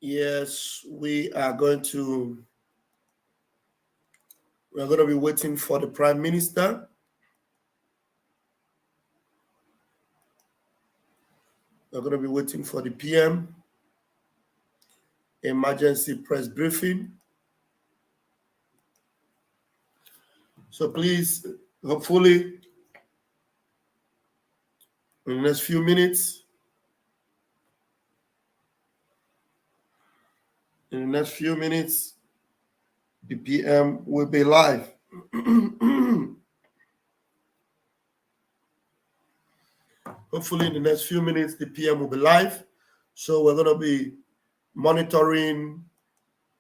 Yes, we are going to be waiting for the Prime Minister. We're going to be waiting for the PM. Emergency press briefing. So please, hopefully, in the next few minutes, the PM will be live. Hopefully, in the next few minutes, the PM will be live. So we're going to be monitoring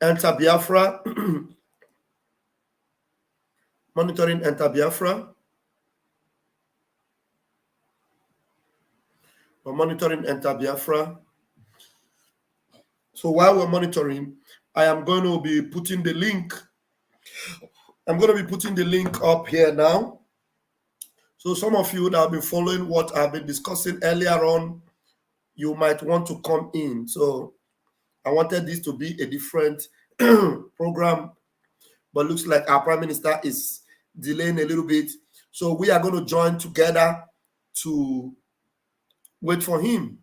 Enter Biafra. Monitoring Enter Biafra. We're monitoring Enter Biafra. So while we're monitoring, I am going to be putting the link. I'm going to be putting the link up here now. So some of you that have been following what I've been discussing earlier on, you might want to come in. So I wanted this to be a different program, but looks like our Prime Minister is delaying a little bit. So we are going to join together to wait for him.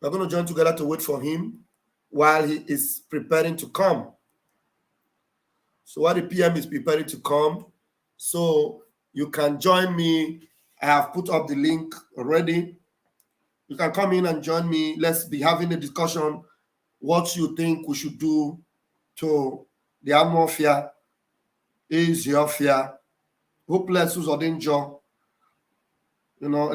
We're going to join together to wait for him while he is preparing to come. So while the PM is preparing to come, so you can join me. I have put up the link already. You can come in and join me. Let's be having a discussion what you think we should do to the Amorphia, is your fear, hopeless who's or danger. You know,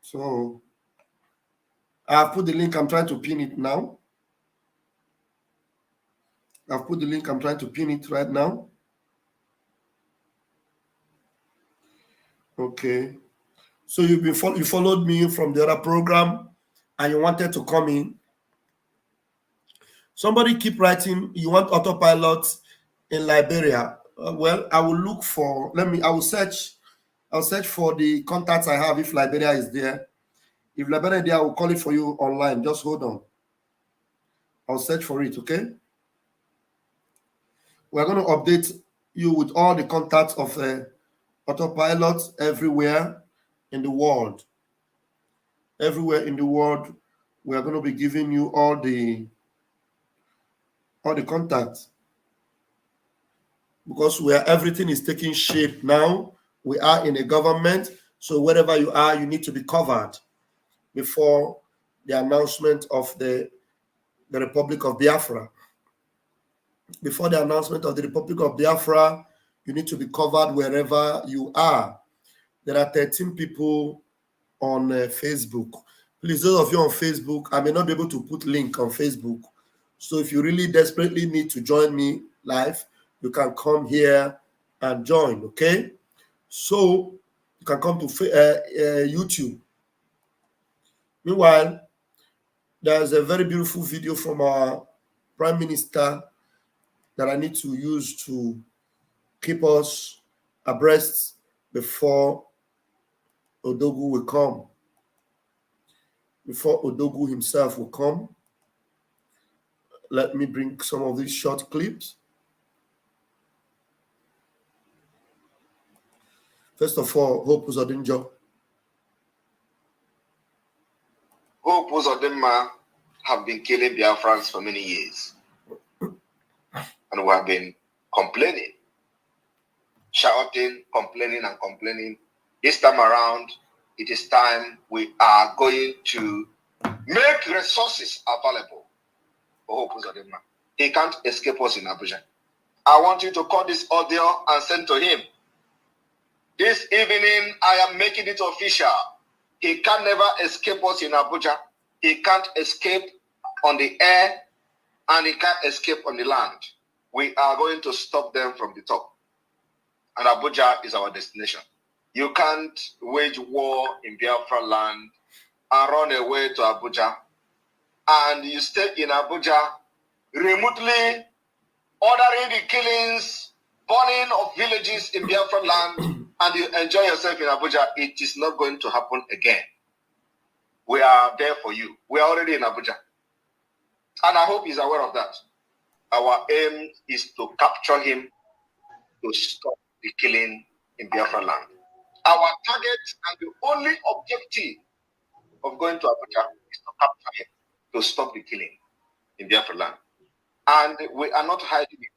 so I've put the link, I'm trying to pin it now. I've put the link, I'm trying to pin it right now. Okay. So you followed me from the other program and you wanted to come in. Somebody keep writing, you want autopilot in Liberia. Well, I will look for, I'll search for the contacts I have if Liberia is there. If Liberia is there, I will call it for you online. Just hold on. I'll search for it, okay? We're going to update you with all the contacts of autopilot everywhere in the world. Everywhere in the world, we are going to be giving you all the contacts. Because everything is taking shape now. We are in a government, so wherever you are, you need to be covered before the announcement of the Republic of Biafra. Before the announcement of the Republic of Biafra, you need to be covered wherever you are. There are 13 people on Facebook. Please, those of you on Facebook, I may not be able to put link on Facebook. So if you really desperately need to join me live, you can come here and join, okay? So you can come to YouTube. Meanwhile, there's a very beautiful video from our Prime Minister that I need to use to keep us abreast before Odogu will come. Before Odogu himself will come. Let me bring some of these short clips. First of all, Hope Uzodinma. Hope Uzodinma have been killing Biafrans for many years. And we have been complaining, shouting, complaining, and complaining. This time around, it is time we are going to make resources available for Hope Uzodinma. He can't escape us in Abuja. I want you to call this audio and send to him. This evening, I am making it official. He can never escape us in Abuja. He can't escape on the air, and he can't escape on the land. We are going to stop them from the top. And Abuja is our destination. You can't wage war in Biafra land and run away to Abuja. And you stay in Abuja remotely ordering the killings, burning of villages in Biafra land, and you enjoy yourself in Abuja. It is not going to happen again. We are there for you. We are already in Abuja. And I hope he's aware of that. Our aim is to capture him, to stop the killing in Biafra land. Our target and the only objective of going to Abuja is to capture him, to stop the killing in Biafra land. And we are not hiding it.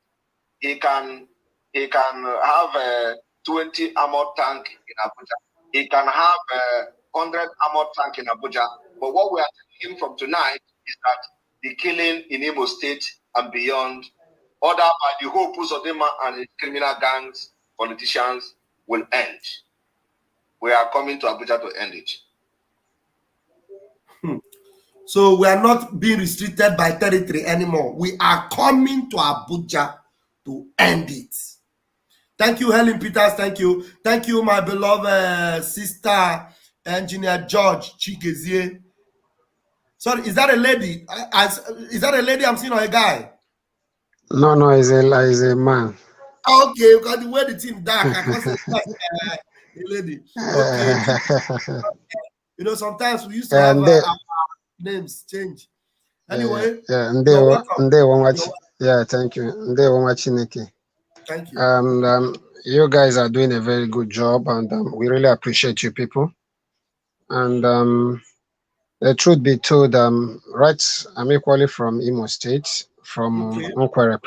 He can have a 20 armored tank in Abuja. He can have a 100 armored tank in Abuja. But what we are telling him from tonight is that the killing in Imo State and beyond, ordered by the whole Pusodema and its criminal gangs, politicians, will end. We are coming to Abuja to end it. So we are not being restricted by territory anymore. We are coming to Abuja to end it. Thank you, Helen Peters. Thank you. Thank you, my beloved sister, Engineer George Chikezie. Sorry, is that a lady? Is that a lady I'm seeing or a guy? No, it's a man. Okay, because the way the team dark, I can't say a lady. Okay. You know, sometimes we used to have our names change. Anyway. Yeah, thank you. Thank you. You guys are doing a very good job, and we really appreciate you people. And the truth be told, right, I'm equally from Imo State, from Nkwere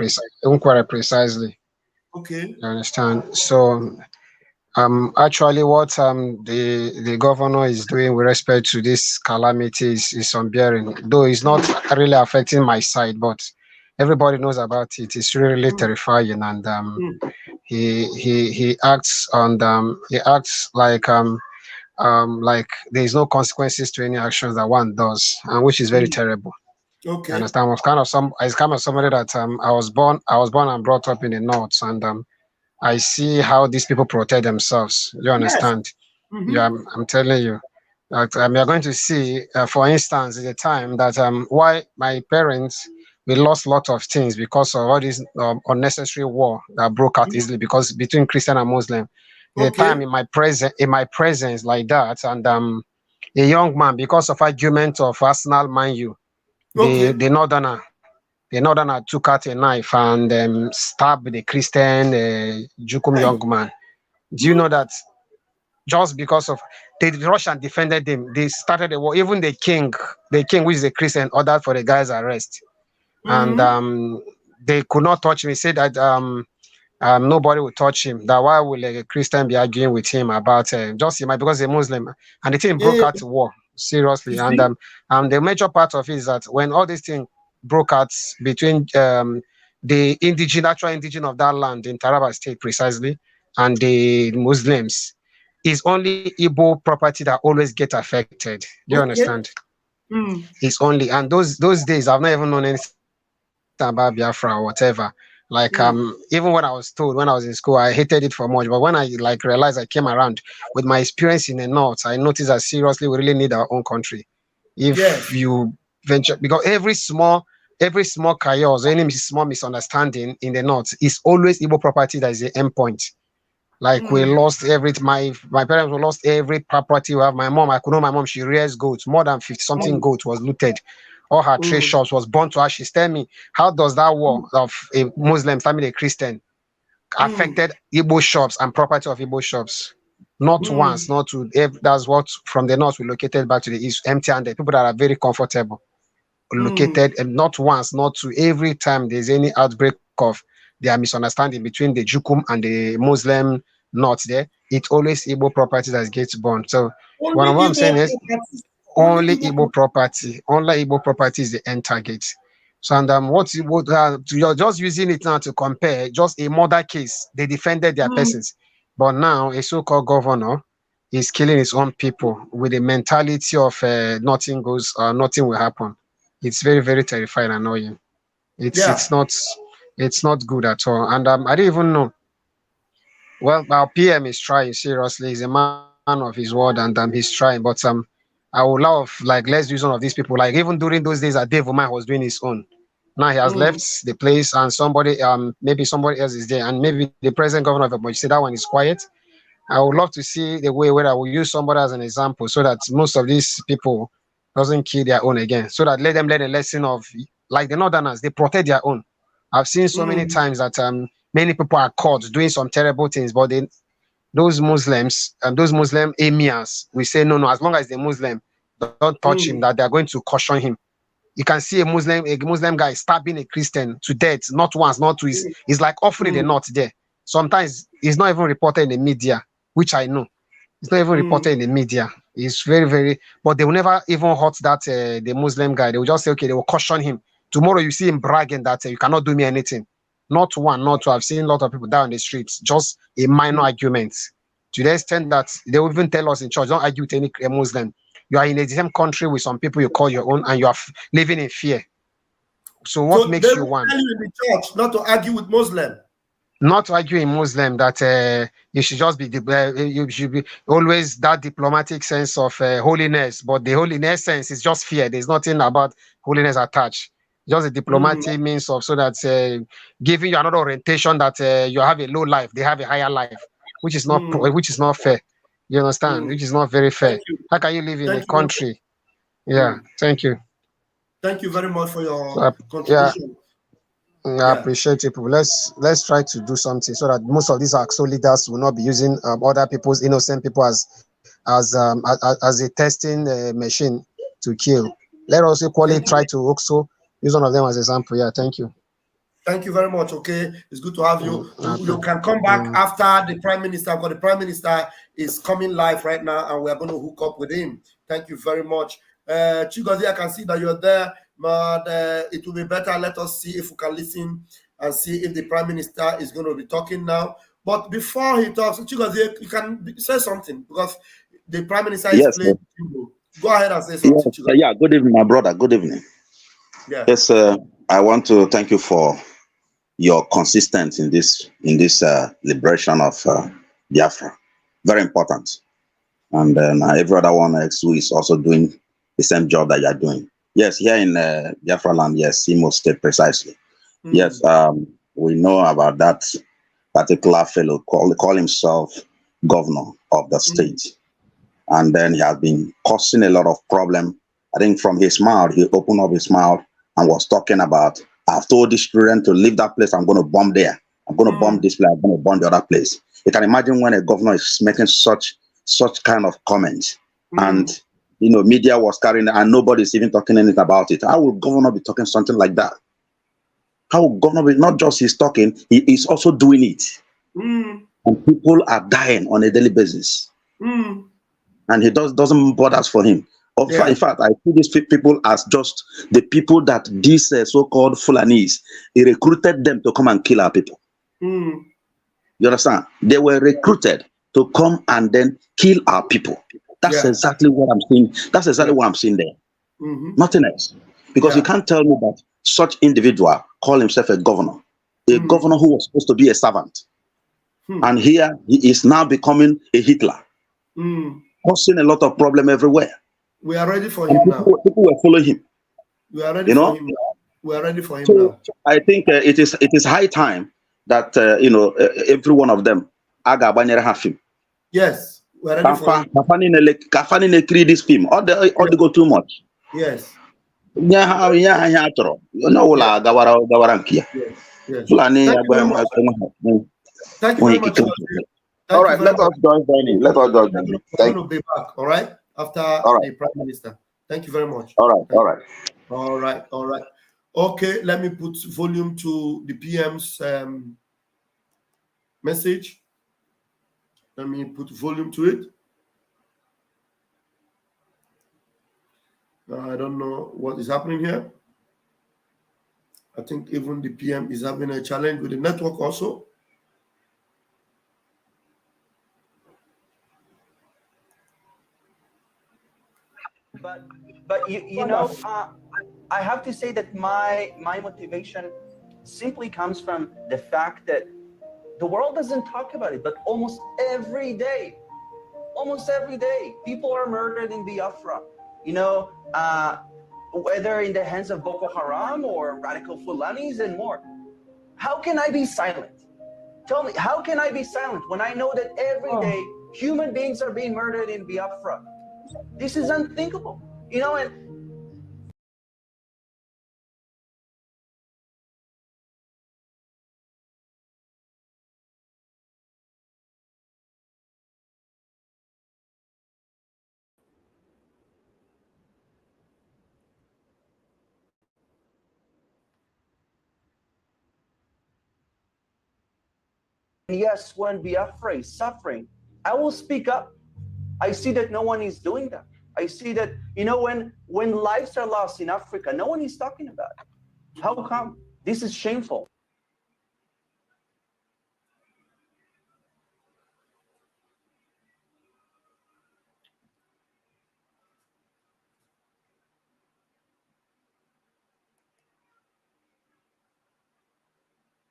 precisely. Okay. You understand? So actually what the governor is doing with respect to this calamity is unbearing, though it's not really affecting my side, but everybody knows about it. It's really terrifying, and he acts on he acts like there is no consequences to any actions that one does, and which is very terrible. Okay. You understand? It's kind of somebody that I was born and brought up in the north, and I see how these people protect themselves. You understand? Yes. Yeah, I'm telling you. That we are going to see, for instance, the time that why my parents, we lost a lot of things because of all this unnecessary war that broke out easily, because between Christian and Muslim. The time in my presence like that, and a young man, because of argument of Arsenal, Man U, the northerner took out a knife and stabbed the Christian Jukum young man. Do you know that just because of the Russian defended him, they started the war? Even the king, which is a Christian, ordered for the guy's arrest. And they could not touch him. He said that nobody will touch him. That why will a Christian be arguing with him about just him because he's a Muslim? And the thing broke out war seriously. And the major part of it is that when all these things broke out between the actual indigenous of that land in Taraba State precisely, and the Muslims, it's only Igbo property that always get affected. Do you understand? It's only, and those days I've not even known anything about Biafra or whatever. Like even when I was told when I was in school, I hated it for much. But when I realized I came around with my experience in the north, I noticed that seriously we really need our own country. If you venture, because every small chaos, any small misunderstanding in the north is always Igbo property that is the end point. Like we lost my parents lost every property we have. My mom, I could know my mom, she rears goats, more than 50 something goats was looted. All her trade shops was burnt to ashes. Tell me, how does that war of a Muslim family, a Christian, affected Igbo shops and property of Igbo shops? Not once, not two. That's what from the north we located back to the east, empty-handed. People that are very comfortable, located, and not once, not two. Every time there's any outbreak of their misunderstanding between the Jukum and the Muslim north there, it's always Igbo property that gets burned. So what I'm saying is only Igbo property is the end target. So and you're just using it now to compare just a murder case. They defended their persons, but now a so-called governor is killing his own people with the mentality of nothing will happen. It's very, very terrifying and annoying. It's not good at all. And I don't even know. Well, our PM is trying seriously. He's a man of his word, and he's trying. But I would love let's use one of these people. Like even during those days that Dave Umahi was doing his own. Now he has left the place, and maybe somebody else is there, and maybe the present governor of Abuja say that one is quiet. I would love to see the way where I will use somebody as an example, so that most of these people doesn't kill their own again, so that let them learn a lesson of, like the Northerners, they protect their own. I've seen so many times that many people are caught doing some terrible things, but those Muslims and those Muslim emirs, we say no, as long as the Muslim don't touch him, that they are going to caution him. You can see a Muslim guy stabbing a Christian to death, not once, not twice. It's like offering the knot there. Sometimes it's not even reported in the media, which I know. It's not even reported in the media. It's very, very, but they will never even hurt that the Muslim guy. They will just say, okay, they will caution him. Tomorrow you see him bragging that you cannot do me anything. Not one, not two. I've seen a lot of people down the streets, just a minor argument. To the extent that they will even tell us in church, don't argue with any Muslim. You are in the same country with some people you call your own, and you are living in fear. So what makes you one? Tell you in the church not to argue with Muslim. Not to argue in Muslim that you should just be you should be always that diplomatic sense of holiness, but the holiness sense is just fear. There's nothing about holiness attached. Just a diplomatic means of so that giving you another orientation that you have a low life, they have a higher life, which is not fair. You understand? Which is not very fair. How can you live in a country? Thank you. Thank you very much for your contribution. I appreciate it. Let's try to do something so that most of these AXO leaders will not be using other people's innocent people as a testing machine to kill. Let us equally try to also use one of them as an example. Yeah, thank you. Thank you very much. Okay, it's good to have you. You can come back after the Prime Minister, because the Prime Minister is coming live right now, and we are going to hook up with him. Thank you very much. Chigozie, I can see that you're there, but it will be better. Let us see if we can listen and see if the Prime Minister is going to be talking now. But before he talks, Chigozie, you can say something, because the Prime Minister is playing. Go ahead and say something. Yeah, good evening, my brother. Good evening. Yeah. Yes, I want to thank you for your consistency in this liberation of Biafra. Very important. And every other one else who is also doing the same job that you are doing. Yes, here in Biafra land, yes, Imo State precisely. Yes, we know about that particular fellow call himself governor of the state. And then he has been causing a lot of problem. I think from his mouth, he opened up his mouth and was talking about, I've told the student to leave that place, I'm going to bomb there. I'm going to bomb this place, I'm going to bomb the other place. You can imagine when a governor is making such kind of comments. And, you know, media was carrying it and nobody's even talking anything about it. How will governor be talking something like that? How will governor be, not just he's talking, he is also doing it. And people are dying on a daily basis. And he doesn't bother for him. In fact, I see these people as just the people that these so-called Fulanis, he recruited them to come and kill our people. You understand? They were recruited to come and then kill our people. That's exactly what I'm seeing. That's exactly what I'm seeing there. Nothing else. Because you can't tell me that such individual call himself a governor who was supposed to be a servant. And here he is now becoming a Hitler. Causing a lot of problem everywhere. We are ready for him now. People were following him. We are ready for him now. We are ready for him now. I think it is high time that every one of them have him. Yes, we are ready for him. Kafani this film. Or they go too much. Yes. Yes. Thank you very much. All right, let us join Benny. Let us join Benny. Thank you. Be back. All right. After the Prime Minister. Thank you very much. All right. Okay, let me put volume to the PM's message. Let me put volume to it. I don't know what is happening here. I think even the PM is having a challenge with the network also. But you know, I have to say that my motivation simply comes from the fact that the world doesn't talk about it, but almost every day, people are murdered in Biafra. You know, whether in the hands of Boko Haram or radical Fulanis and more. How can I be silent? Tell me, how can I be silent when I know that every day human beings are being murdered in Biafra? This is unthinkable. You know, and yes, when Biafra is suffering, I will speak up. I see that no one is doing that. I see that, when lives are lost in Africa, no one is talking about it. How come? This is shameful.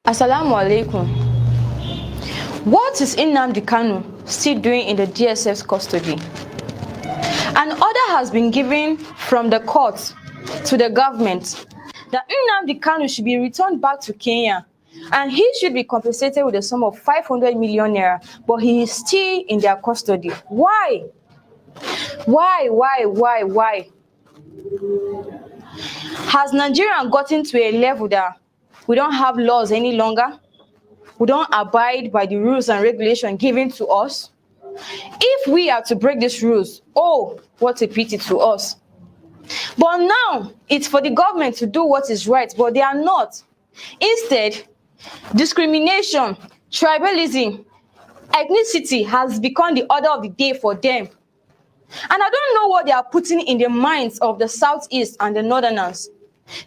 Assalamu alaikum. What is Nnamdi Kanu still doing in the DSF's custody? An order has been given from the court to the government that Nnamdi Kanu should be returned back to Kenya and he should be compensated with a sum of 500 million naira, but he is still in their custody. Why? Why? Has Nigeria gotten to a level that we don't have laws any longer? We don't abide by the rules and regulations given to us? If we are to break these rules, oh, what a pity to us. But now, it's for the government to do what is right, but they are not. Instead, discrimination, tribalism, ethnicity has become the order of the day for them. And I don't know what they are putting in the minds of the Southeast and the Northerners.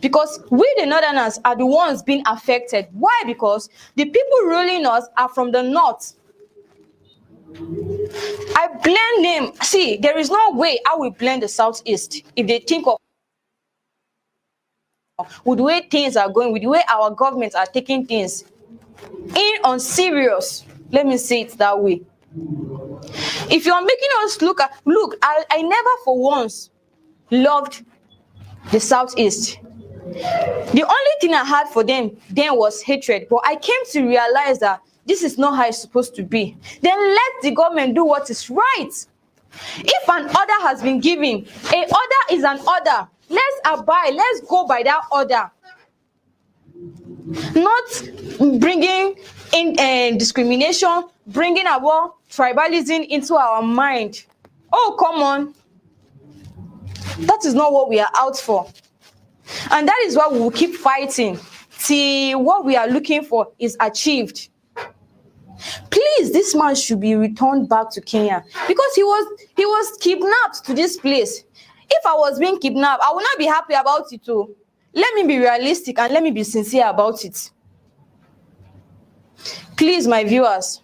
Because we, the Northerners, are the ones being affected. Why? Because the people ruling us are from the North. I blame them. See, there is no way I will blame the Southeast if they think of with the way things are going, with the way our governments are taking things in on serious. Let me say it that way. If you're making us look, I never for once loved the Southeast. The only thing I had for them then was hatred, but I came to realize that this is not how it's supposed to be. Then let the government do what is right. If an order has been given, an order is an order. Let's abide, let's go by that order. Not bringing in discrimination, bringing our tribalism into our mind. Oh, come on. That is not what we are out for. And that is why we will keep fighting till what we are looking for is achieved. Please, this man should be returned back to Kenya because he was kidnapped to this place. If I was being kidnapped, I would not be happy about it too. Let me be realistic and let me be sincere about it. Please, my viewers,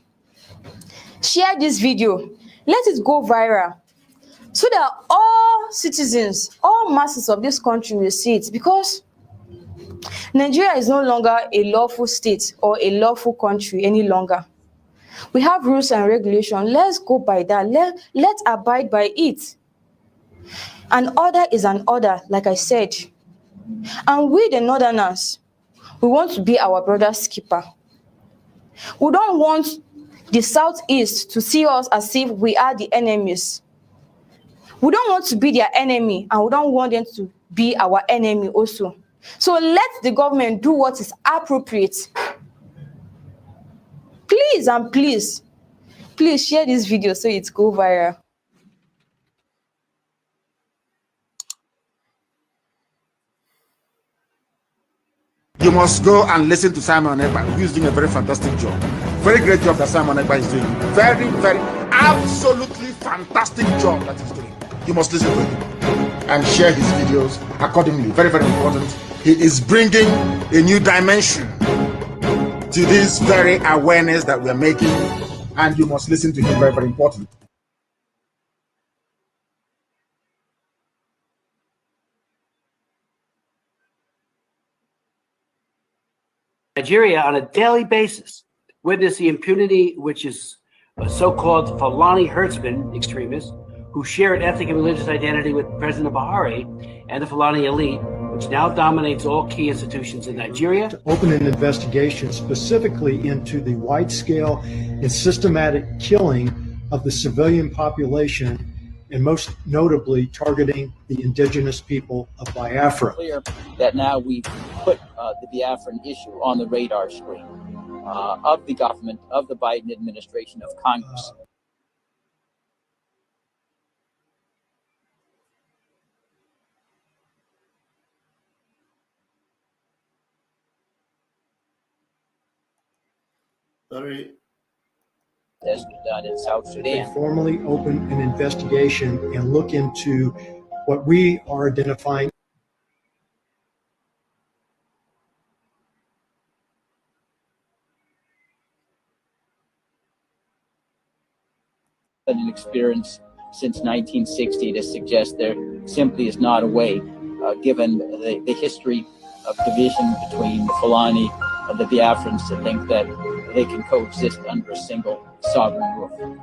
share this video. Let it go viral so that all citizens, all masses of this country will see it, because Nigeria is no longer a lawful state or a lawful country any longer. We have rules and regulations. Let's go by that. Let's abide by it. An order is an order, like I said. And we, the Northerners, we want to be our brother's keeper. We don't want the Southeast to see us as if we are the enemies. We don't want to be their enemy, and we don't want them to be our enemy also. So let the government do what is appropriate. Please and please share this video so it go viral. You must go and listen to Simon Ekpa, who is doing a very fantastic job. Very great job that Simon Ekpa is doing. Very, very, absolutely fantastic job that he's doing. You must listen to him and share his videos accordingly. Very, very important. He is bringing a new dimension to this very awareness that we're making, and you must listen to him. Very, very important. Nigeria on a daily basis witness the impunity which is so-called Fulani herdsmen extremists who share an ethnic and religious identity with President Buhari and the Fulani elite, which now dominates all key institutions in Nigeria. To open an investigation specifically into the wide-scale and systematic killing of the civilian population, and most notably targeting the indigenous people of Biafra. Clear that now we've put the Biafran issue on the radar screen of the government, of the Biden administration, of Congress. Very, has been done in South They Sudan. formally open an investigation and look into what we are identifying. An experience since 1960 to suggest there simply is not a way, given the history of division between the Fulani and the Biafrans, to think that they can coexist under a single sovereign roof.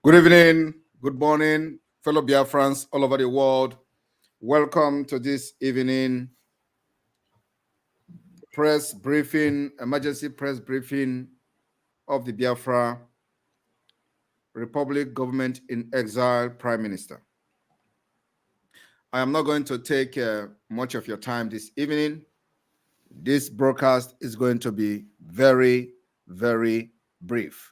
Good evening, good morning, fellow Biafrans all over the world. Welcome to this evening press briefing, emergency press briefing of the Biafra Republic Government in Exile Prime Minister. I am not going to take much of your time this evening. This broadcast is going to be very, very brief.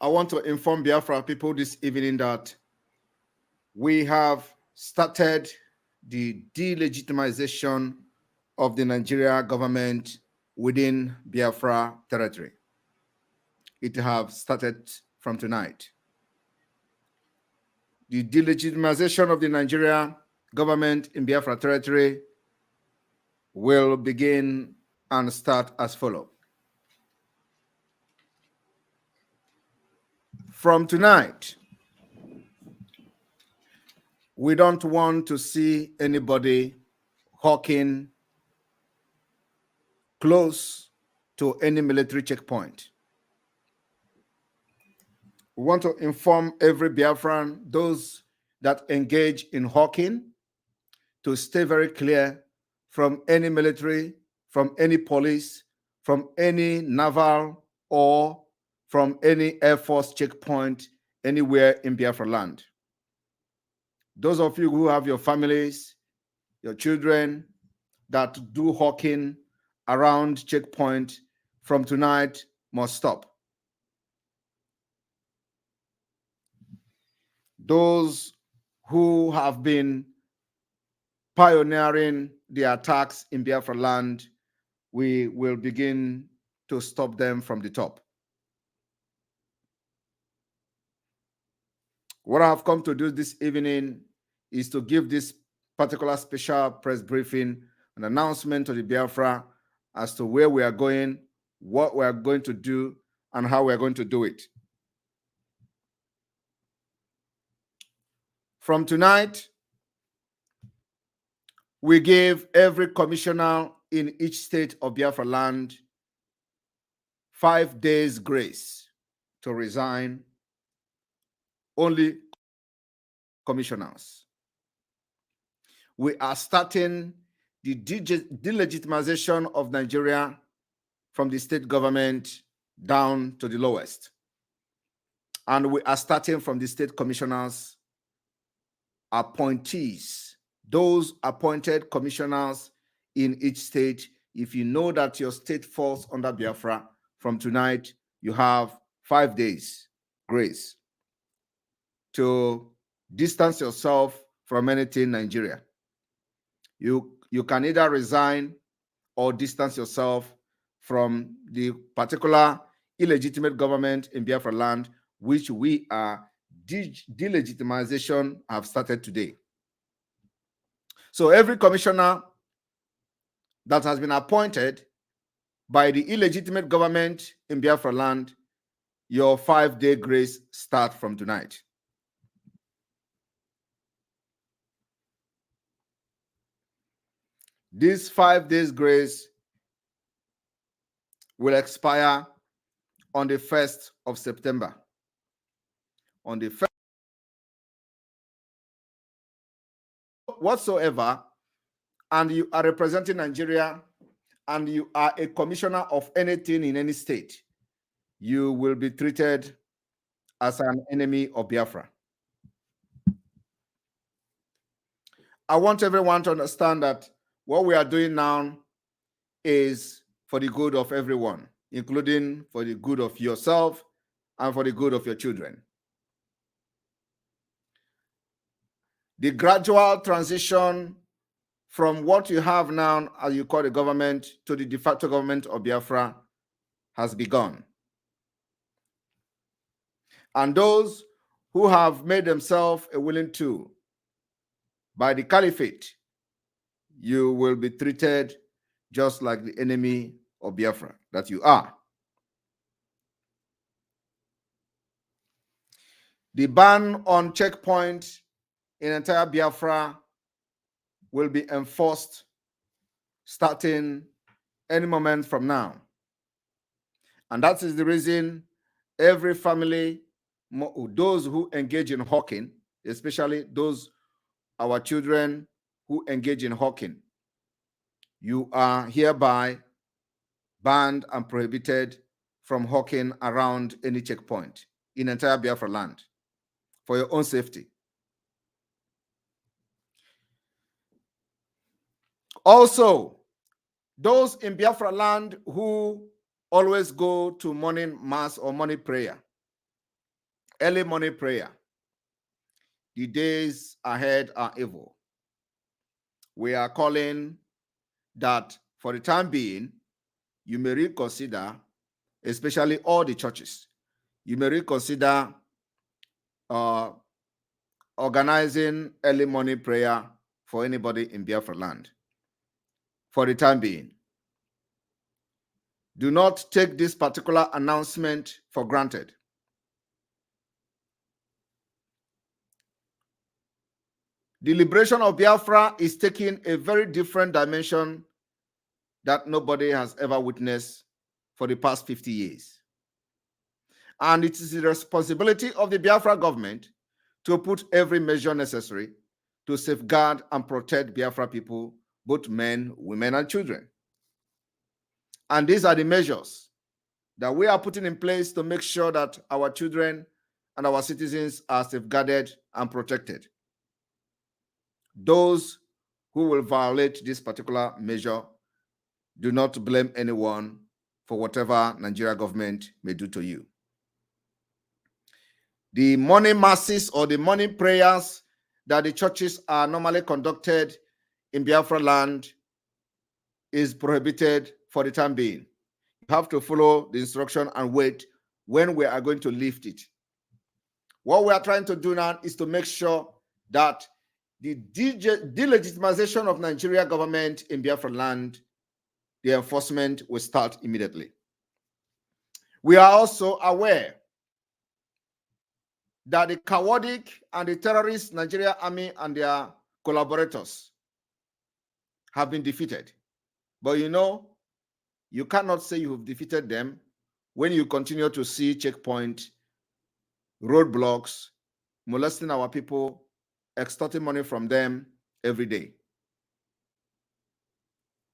I want to inform Biafra people this evening that we have started the delegitimization of the Nigeria government within Biafra territory. It has started from tonight. The delegitimization of the Nigeria government in Biafra territory will begin and start as follows. From tonight, we don't want to see anybody hawking close to any military checkpoint. We want to inform every Biafran, those that engage in hawking, to stay very clear from any military, from any police, from any naval, or from any Air Force checkpoint anywhere in Biafra land. Those of you who have your families, your children that do hawking around checkpoint from tonight must stop. Those who have been pioneering the attacks in Biafra land, we will begin to stop them from the top. What I have come to do this evening is to give this particular special press briefing, an announcement to the Biafra as to where we are going, what we are going to do, and how we are going to do it. From tonight, we give every commissioner in each state of Biafra land 5 days grace to resign. Only commissioners. We are starting the delegitimization of Nigeria from the state government down to the lowest. And we are starting from the state commissioners, appointees, those appointed commissioners in each state if you know that your state falls under Biafra, from tonight, you have 5 days grace to distance yourself from anything Nigeria. You can either resign or distance yourself from the particular illegitimate government in Biafra land, which we are delegitimization have started today. So every commissioner that has been appointed by the illegitimate government in Biafra land, your 5-day grace start from tonight. This 5 days grace will expire on the 1st of September. On the 1st, whatsoever, and you are representing Nigeria, and you are a commissioner of anything in any state, you will be treated as an enemy of Biafra. I want everyone to understand that what we are doing now is for the good of everyone, including for the good of yourself and for the good of your children. The gradual transition from what you have now, as you call the government, to the de facto government of Biafra has begun. And those who have made themselves a willing tool by the caliphate, you will be treated just like the enemy of Biafra that you are. The ban on checkpoint in entire Biafra will be enforced starting any moment from now. And that is the reason every family, those who engage in hawking, especially those, our children who engage in hawking, you are hereby banned and prohibited from hawking around any checkpoint in entire Biafra land for your own safety. Also, those in Biafra land who always go to morning mass or morning prayer, early morning prayer, the days ahead are evil. We are calling that for the time being, you may reconsider, especially all the churches, you may reconsider organizing early morning prayer for anybody in Biafra land. For the time being, do not take this particular announcement for granted. The liberation of Biafra is taking a very different dimension that nobody has ever witnessed for the past 50 years. And it is the responsibility of the Biafra government to put every measure necessary to safeguard and protect Biafra people, both men, women, and children. And these are the measures that we are putting in place to make sure that our children and our citizens are safeguarded and protected. Those who will violate this particular measure, do not blame anyone for whatever Nigeria government may do to you. The morning masses or the morning prayers that the churches are normally conducted in Biafra land is prohibited for the time being. You have to follow the instruction and wait when we are going to lift it. What we are trying to do now is to make sure that the delegitimization of Nigeria government in Biafra land, the enforcement will start immediately. We are also aware that the Kawadic and the terrorist Nigeria army and their collaborators have been defeated. But you know, you cannot say you have defeated them when you continue to see checkpoint, roadblocks, molesting our people, extorting money from them every day.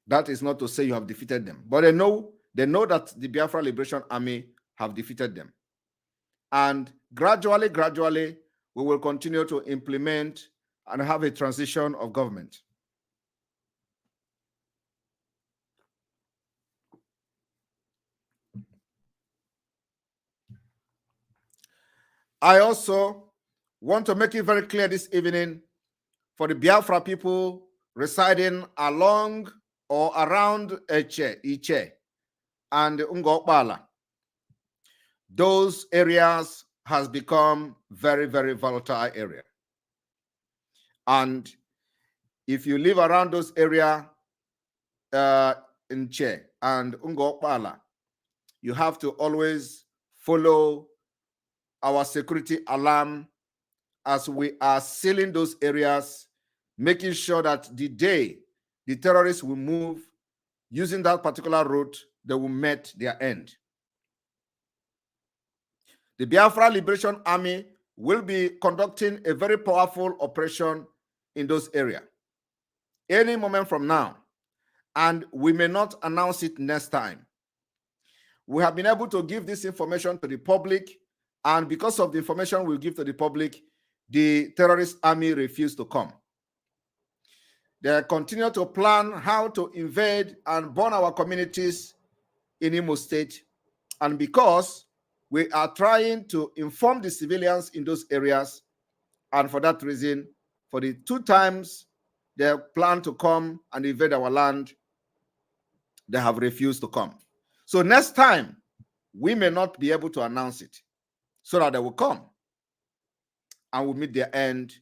That is not to say you have defeated them, but they know that the Biafra Liberation Army have defeated them. And gradually, we will continue to implement and have a transition of government. I also want to make it very clear this evening for the Biafra people residing along or around Iche and Ngokbala. Those areas has become very, very volatile area. And if you live around those areas in Che and Ngokbala, you have to always follow our security alarm as we are sealing those areas, making sure that the day the terrorists will move using that particular route, they will meet their end. The Biafra Liberation Army will be conducting a very powerful operation in those areas any moment from now, and we may not announce it next time. We have been able to give this information to the public, and because of the information we give to the public, the terrorist army refused to come. They continue to plan how to invade and burn our communities in Imo State, and because we are trying to inform the civilians in those areas, and for that reason, for the 2 times they plan to come and invade our land, they have refused to come. So next time, we may not be able to announce it, so that they will come and will meet their end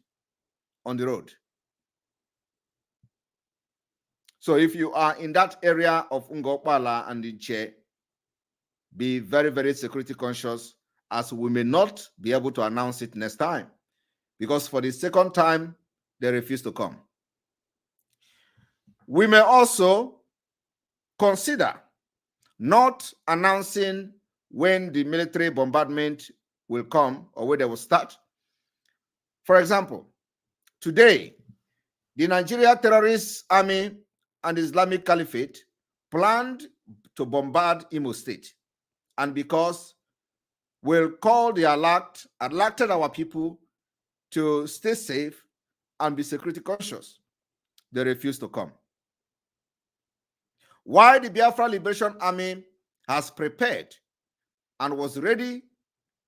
on the road. So if you are in that area of Ngokbala and Iche, be very, very security conscious, as we may not be able to announce it next time, because for the 2nd time, they refuse to come. We may also consider not announcing when the military bombardment will come or where they will start. For example, today, the Nigeria Terrorist Army and Islamic Caliphate planned to bombard Imo State. And because we'll call the alerted our people to stay safe and be security conscious, they refuse to come. While the Biafra Liberation Army has prepared and was ready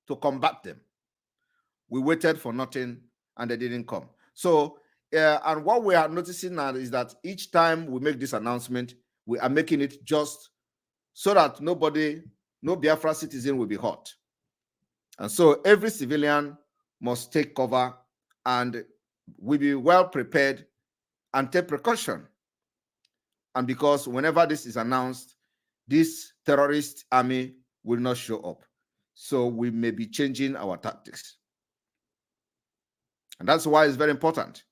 to combat them, we waited for nothing and they didn't come. So, and what we are noticing now is that each time we make this announcement, we are making it just so that no Biafra citizen will be hurt. And so every civilian must take cover and will be well prepared and take precaution. And because whenever this is announced, this terrorist army will not show up. So we may be changing our tactics. And that's why it's very important.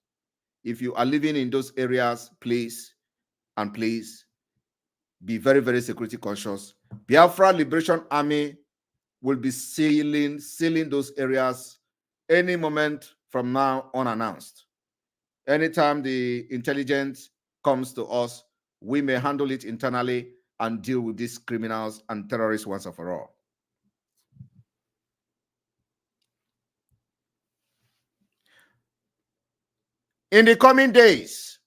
If you are living in those areas, please be very, very security conscious. Biafra Liberation Army will be sealing those areas any moment from now unannounced. Anytime the intelligence comes to us, we may handle it internally and deal with these criminals and terrorists once and for all. In the coming days,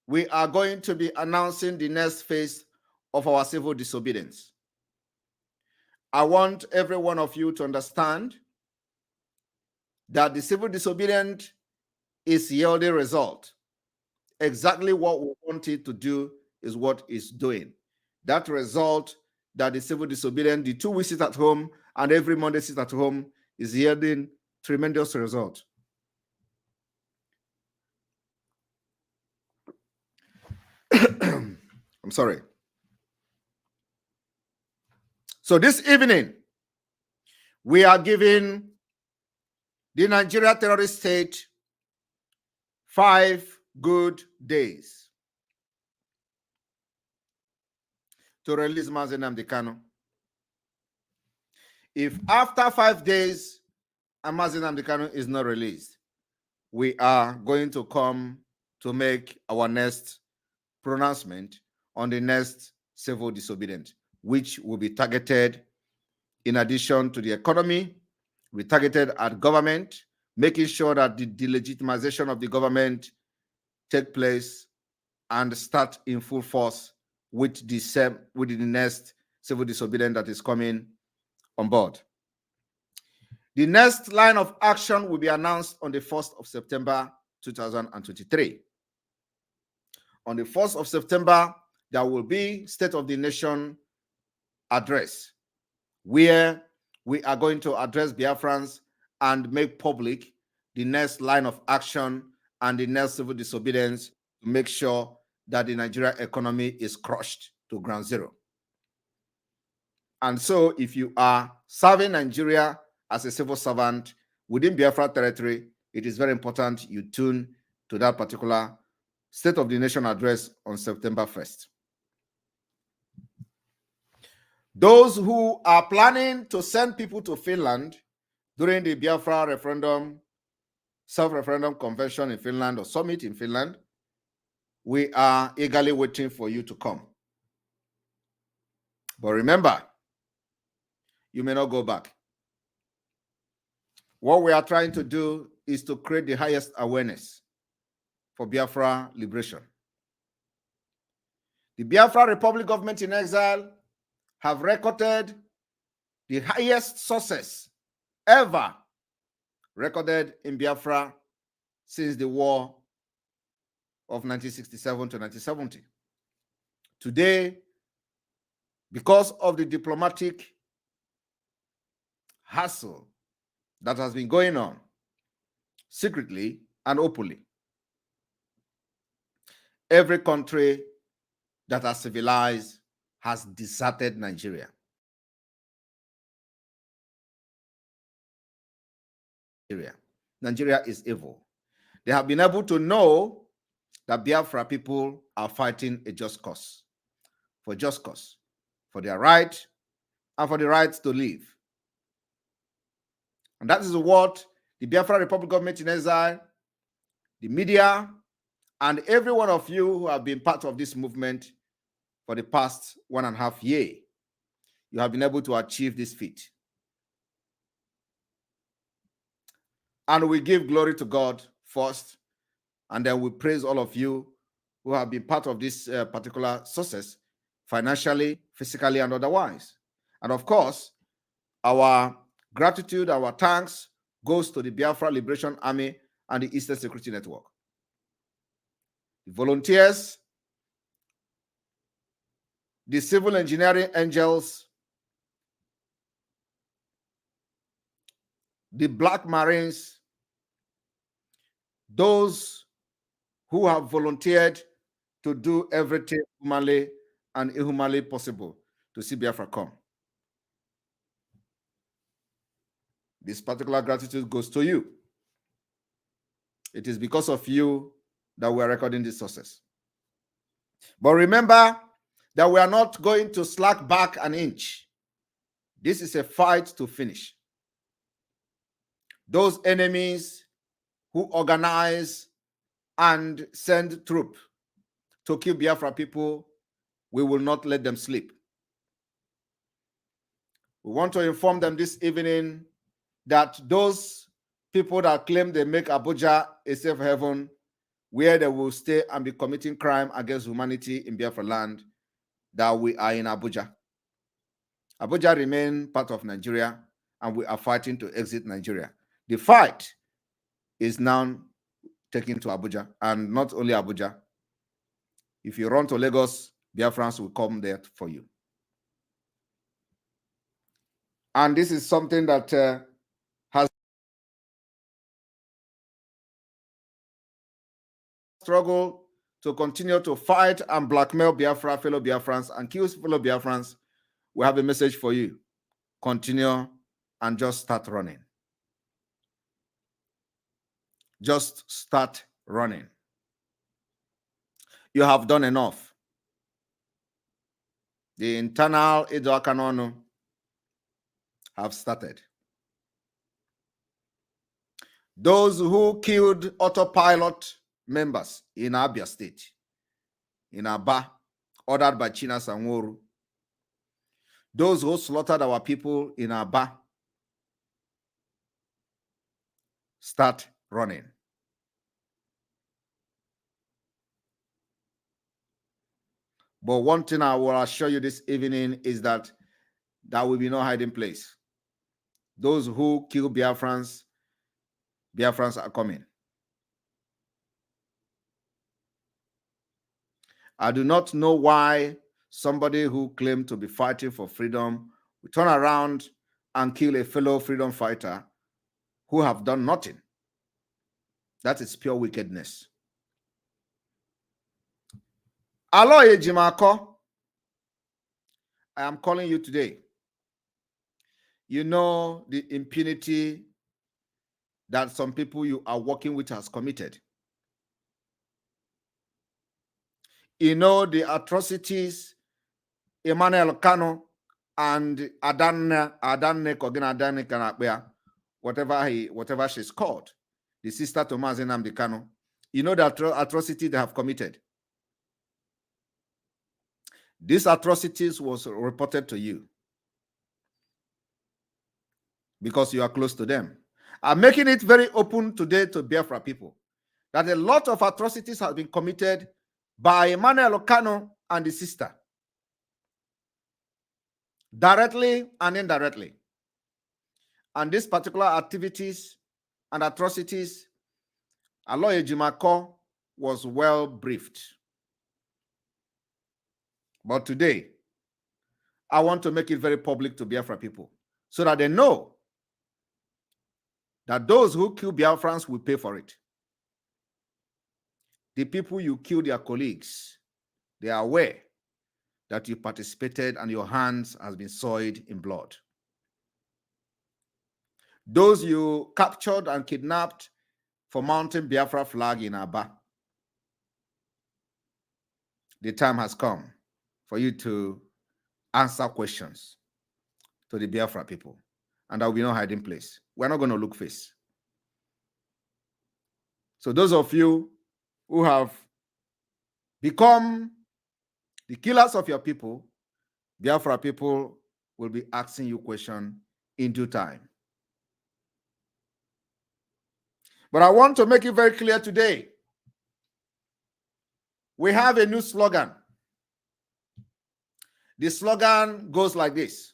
we are going to be announcing the next phase of our civil disobedience. I want every one of you to understand that the civil disobedience is yielding result. Exactly what we want it to do is what it's doing. That result that the civil disobedience, the 2 weeks sit at home and every Monday sit at home, is yielding tremendous result. I'm sorry. So this evening, we are giving the Nigeria terrorist state 5 good days to release Mazi Nnamdi Kanu. If after 5 days Mazi Nnamdi Kanu is not released, we are going to come to make our next pronouncement on the next civil disobedience, which will be targeted, in addition to the economy, we targeted at government, making sure that the delegitimization of the government take place and start in full force with the next civil disobedience that is coming on board. The next line of action will be announced on the 1st of September 2023. On the 1st of September, there will be State of the Nation address where we are going to address Biafrans and make public the next line of action and the next civil disobedience to make sure that the Nigerian economy is crushed to ground zero. And so if you are serving Nigeria as a civil servant within Biafra territory, it is very important you tune to that particular State of the Nation address on September 1st. Those who are planning to send people to Finland during the Biafra referendum, self-referendum convention in Finland or summit in Finland, we are eagerly waiting for you to come. But remember, you may not go back. What we are trying to do is to create the highest awareness for Biafra liberation. The Biafra Republic government in exile have recorded the highest success ever recorded in Biafra since the war of 1967 to 1970. Today, because of the diplomatic hassle that has been going on secretly and openly, every country that has civilized has deserted Nigeria. Nigeria is evil. They have been able to know that Biafra people are fighting a just cause, for their right and for the right to live. And that is what the Biafra Republic government in exile, the media, and every one of you who have been part of this movement for the past 1.5 years, you have been able to achieve this feat. And we give glory to God first, and then we praise all of you who have been part of this particular success, financially, physically, and otherwise. And of course, our gratitude, our thanks goes to the Biafra Liberation Army and the Eastern Security Network. The volunteers, the civil engineering angels, the Black Marines, those who have volunteered to do everything humanly and inhumanly possible to see Biafra come. This particular gratitude goes to you. It is because of you that we are recording this success. But remember that we are not going to slack back an inch. This is a fight to finish. Those enemies who organize and send troops to kill Biafra people, we will not let them sleep. We want to inform them this evening that those people that claim they make Abuja a safe haven where they will stay and be committing crime against humanity in Biafra land, that we are in Abuja. Abuja remains part of Nigeria, and we are fighting to exit Nigeria. The fight is now taken to Abuja, and not only Abuja. If you run to Lagos, Biafrans will come there for you. And this is something that has struggled to continue to fight and blackmail Biafra, fellow Biafrans, and kill fellow Biafrans. We have a message for you. Continue and just start running. Just start running. You have done enough. The internal Idoakanonu have started. Those who killed autopilot members in Abia State, in Aba, ordered by China Sanworu, those who slaughtered our people in Aba, start running. But one thing I will assure you this evening is that there will be no hiding place. Those who kill Biafrans, Biafrans are coming. I do not know why somebody who claimed to be fighting for freedom will turn around and kill a fellow freedom fighter who have done nothing. That is pure wickedness. Aloye Jimako, I am calling you today. You know the impunity that some people you are working with has committed. You know the atrocities Emmanuel Kano and Adanne Kanakbea, whatever she's called, the sister to Mazi Nnamdi Kanu. You know the atrocity they have committed. These atrocities was reported to you because you are close to them. I'm making it very open today to Biafra people that a lot of atrocities have been committed by Emmanuel Kanu and the sister, directly and indirectly. And these particular activities and atrocities, Aloye Jimako was well briefed. But today, I want to make it very public to Biafra people so that they know that those who kill Biafrans will pay for it. The people you kill their colleagues, they are aware that you participated and your hands has been soiled in blood. Those you captured and kidnapped for mounting Biafra flag in Aba, the time has come for you to answer questions to the Biafra people. And there will be no hiding place. We're not going to look face. So those of you who have become the killers of your people, Biafra people will be asking you questions in due time. But I want to make it very clear today. We have a new slogan. The slogan goes like this.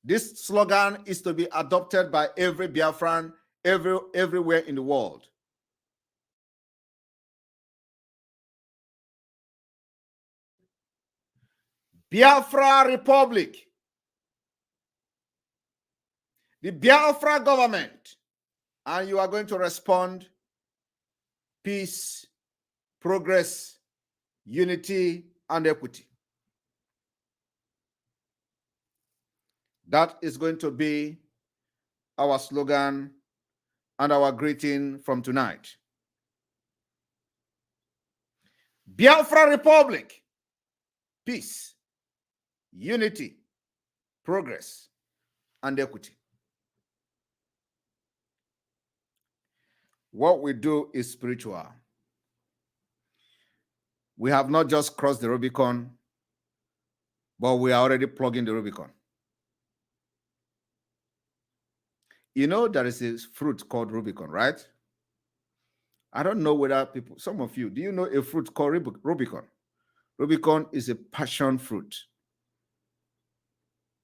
This slogan is to be adopted by every Biafran everywhere in the world. Biafra Republic. The Biafra government. And you are going to respond: peace, progress, unity, and equity. That is going to be our slogan and our greeting from tonight. Biafra Republic, peace, unity, progress, and equity. What we do is spiritual. We have not just crossed the Rubicon, but we are already plugging the Rubicon. You know there is a fruit called Rubicon, right? I don't know whether people, some of you, do you know a fruit called Rubicon? Rubicon is a passion fruit.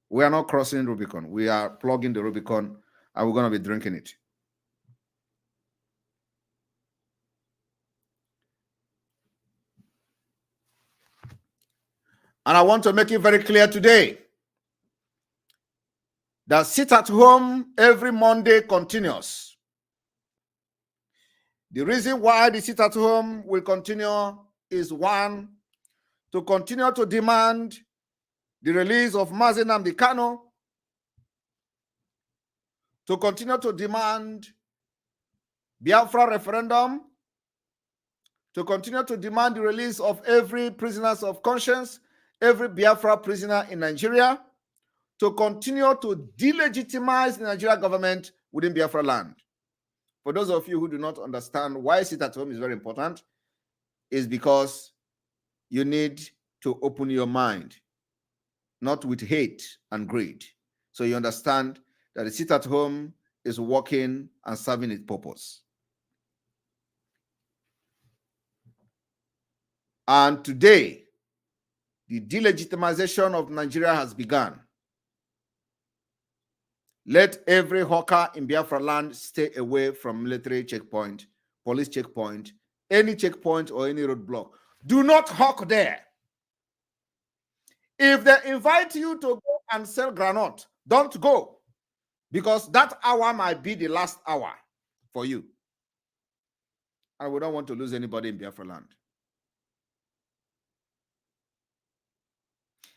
We are not crossing Rubicon. We are plugging the Rubicon, and we're going to be drinking it. And I want to make it very clear today that sit at home every Monday continues. The reason why the sit at home will continue is, one, to continue to demand the release of Mazi Nnamdi Kanu, to continue to demand Biafra referendum, to continue to demand the release of every prisoner of conscience, every Biafra prisoner in Nigeria, to continue to delegitimize the Nigeria government within Biafra land. For those of you who do not understand why sit at home is very important, is because you need to open your mind, not with hate and greed. So you understand that the sit at home is working and serving its purpose. And today, the delegitimization of Nigeria has begun. Let every hawker in Biafra land stay away from military checkpoint, police checkpoint, any checkpoint or any roadblock. Do not hawk there. If they invite you to go and sell granite, don't go, because that hour might be the last hour for you. And we don't want to lose anybody in Biafra land.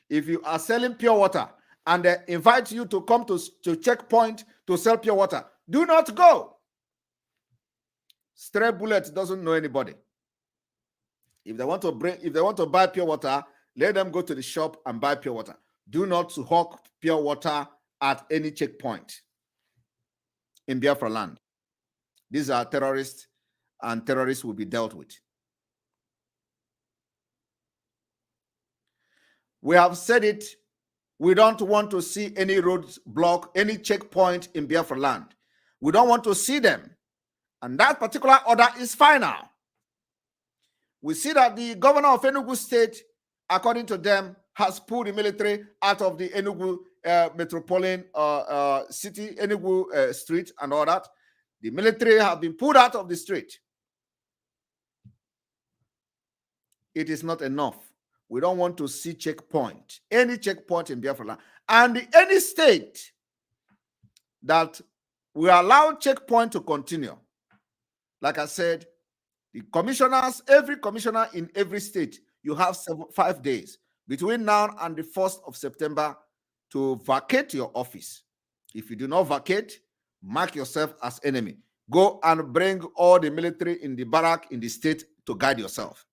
If you are selling pure water and they invite you to come to checkpoint to sell pure water, do not go. Stray bullet doesn't know anybody. If they want to buy pure water, let them go to the shop and buy pure water. Do not hawk pure water at any checkpoint in Biafra land. These are terrorists, and terrorists will be dealt with. We have said it. We don't want to see any roads block, any checkpoint in Biafra land. We don't want to see them. And that particular order is final. We see that the governor of Enugu State, according to them, has pulled the military out of the Enugu metropolitan city, Enugu street and all that. The military have been pulled out of the street. It is not enough. We don't want to see checkpoint, any checkpoint in Biafra land. And any state that will allow checkpoint to continue. Like I said, the commissioners, every commissioner in every state, you have 5 days between now and the 1st of September to vacate your office. If you do not vacate, mark yourself as enemy. Go and bring all the military in the barrack in the state to guide yourself.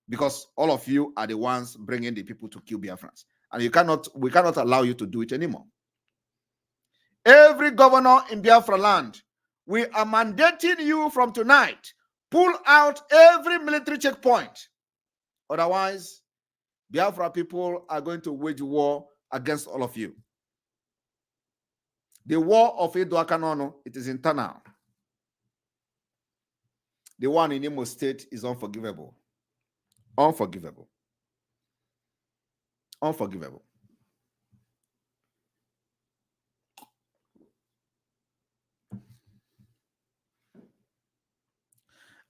Because all of you are the ones bringing the people to kill Biafrans. And we cannot allow you to do it anymore. Every governor in Biafra land, we are mandating you from tonight, pull out every military checkpoint. Otherwise, Biafra people are going to wage war against all of you. The war of Eduakanono, it is internal. The one in Imo State is unforgivable. Unforgivable. Unforgivable.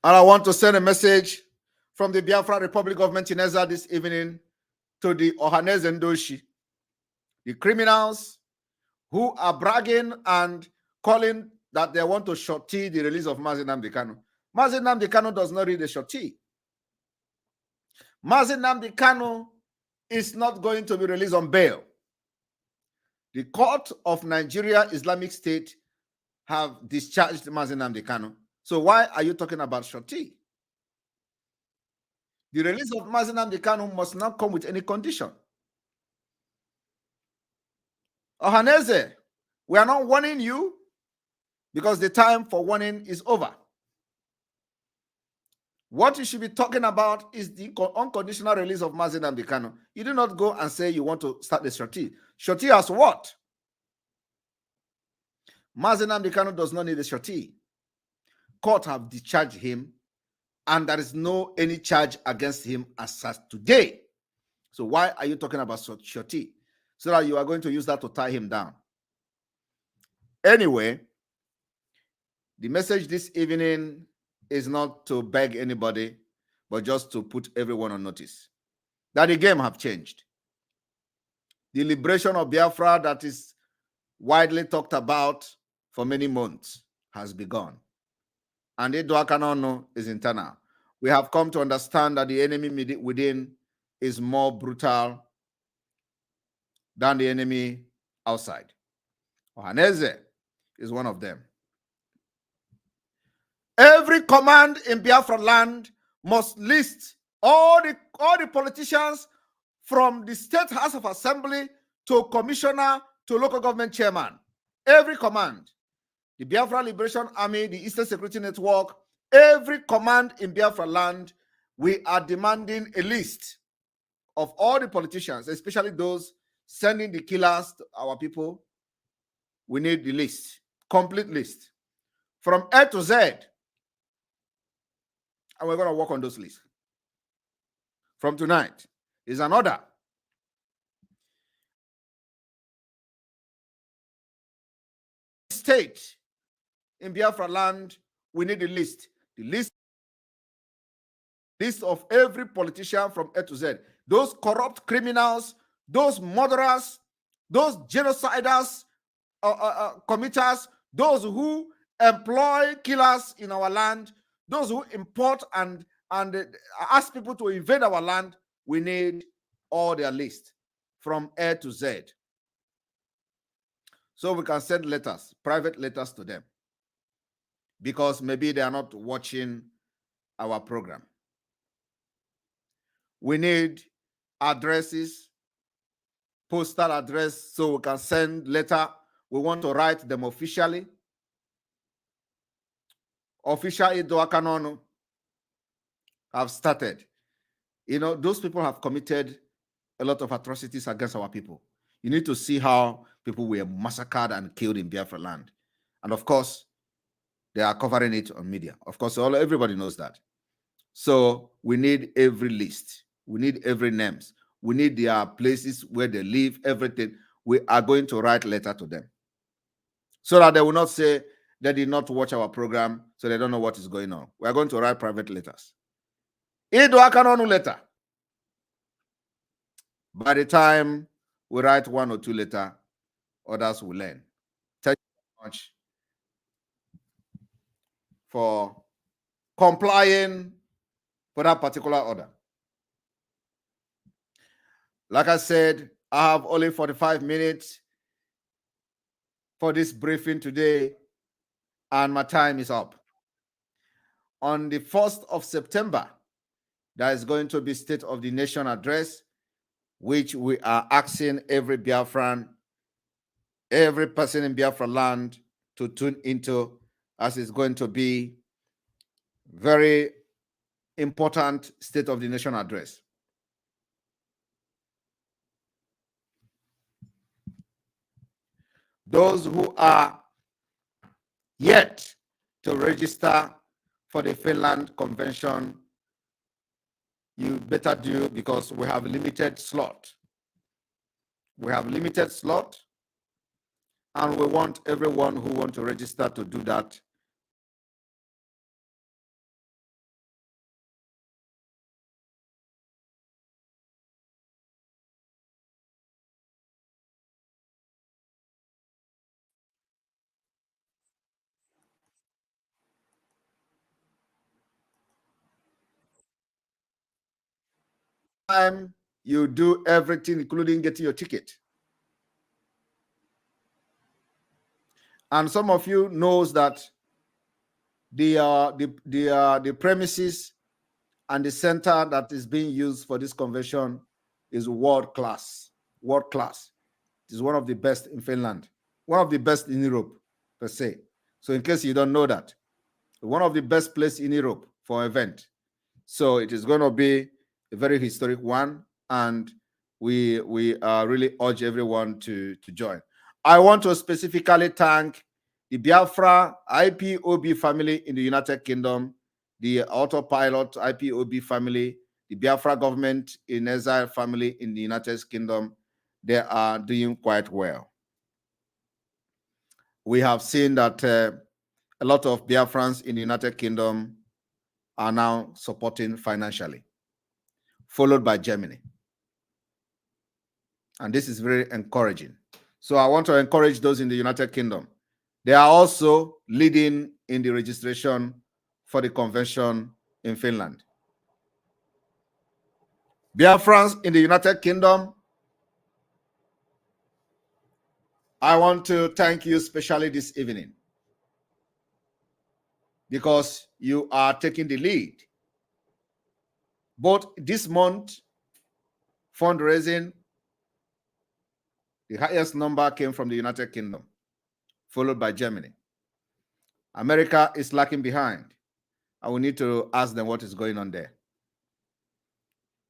And I want to send a message from the Biafra Republic government in Ezra this evening to the Ohaneze Ndoshi, the criminals who are bragging and calling that they want to shorty the release of Mazi Nnamdi Kanu. Mazi Nnamdi Kanu does not read the shorty. Mazi Nnamdi Kanu is not going to be released on bail. The court of Nigeria Islamic State have discharged Mazi Nnamdi Kanu. So why are you talking about shorty? The release of Mazi Nnamdi Kanu must not come with any condition. Ohaneze, we are not warning you because the time for warning is over. What you should be talking about is the unconditional release of Mazi Nnamdi Kanu. You do not go and say you want to start the shorty. Shorty as what? Mazi Nnamdi Kanu does not need a shorty. Court have discharged him, and there is no any charge against him as such today. So why are you talking about shorty? So that you are going to use that to tie him down. Anyway, the message this evening is not to beg anybody, but just to put everyone on notice that the game have changed. The liberation of Biafra that is widely talked about for many months has begun. And Eduakanono is internal. We have come to understand that the enemy within is more brutal than the enemy outside. Ohaneze is one of them. Every command in Biafra land must list all the politicians from the State House of Assembly to commissioner to local government chairman. Every command. The Biafra Liberation Army, the Eastern Security Network, every command in Biafra land, we are demanding a list of all the politicians, especially those sending the killers to our people. We need the list, complete list, from A to Z. And we're going to work on those lists. From tonight is an order. state in Biafra land, we need a list. The list of every politician from A to Z. Those corrupt criminals, those murderers, those genociders, committers, those who employ killers in our land, those who import and ask people to invade our land. We need all their list from A to Z, so we can send letters, private letters to them, because maybe they are not watching our program. We need addresses, postal address, so we can send letter. We want to write them officially. Official Idoakanonu have started. You know, those people have committed a lot of atrocities against our people. You need to see how people were massacred and killed in Biafra land. And of course, they are covering it on media. Of course, everybody knows that. So we need every list. We need every names. We need their places where they live, everything. We are going to write letter to them, so that they will not say they did not watch our program, so they don't know what is going on. We are going to write private letters. Idoakanonu letter. By the time we write 1 or 2 letters, others will learn. Thank you very much for complying for that particular order. Like I said, I have only 45 minutes for this briefing today, and my time is up. On the 1st of September, there is going to be State of the Nation address, which we are asking every Biafran, every person in Biafra land to tune into, as it's going to be very important State of the Nation address. Those who are yet to register for the Finland Convention, you better do, because we have limited slot. We have limited slot, and we want everyone who wants to register to do that. Time you do everything, including getting your ticket. And some of you knows that the premises and the center that is being used for this convention is world class. World class. It is one of the best in Finland, one of the best in Europe per se. So in case you don't know that, one of the best places in Europe for event. So it is going to be a very historic one, and we really urge everyone to join. I want to specifically thank the Biafra IPOB family in the United Kingdom, the Autopilot IPOB family, the Biafra government in exile family in the United Kingdom. They are doing quite well. We have seen that a lot of Biafrans in the United Kingdom are now supporting financially, followed by Germany. And this is very encouraging. So I want to encourage those in the United Kingdom. They are also leading in the registration for the convention in Finland. Biafrans in the United Kingdom, I want to thank you especially this evening, because you are taking the lead. Both this month, fundraising, the highest number came from the United Kingdom, followed by Germany. America is lagging behind, and we need to ask them what is going on there.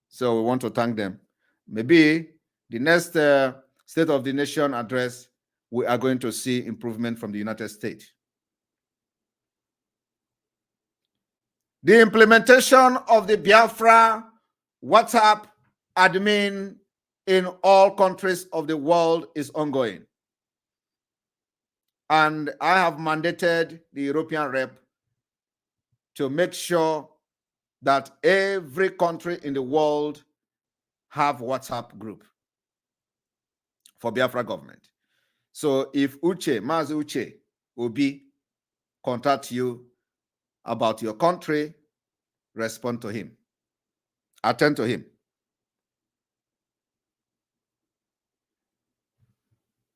So we want to thank them. Maybe the next State of the Nation address, we are going to see improvement from the United States. The implementation of the Biafra WhatsApp admin in all countries of the world is ongoing. And I have mandated the European rep to make sure that every country in the world have WhatsApp group for Biafra government. So if Mazi Uche Obi contact you about your country, respond to him. Attend to him.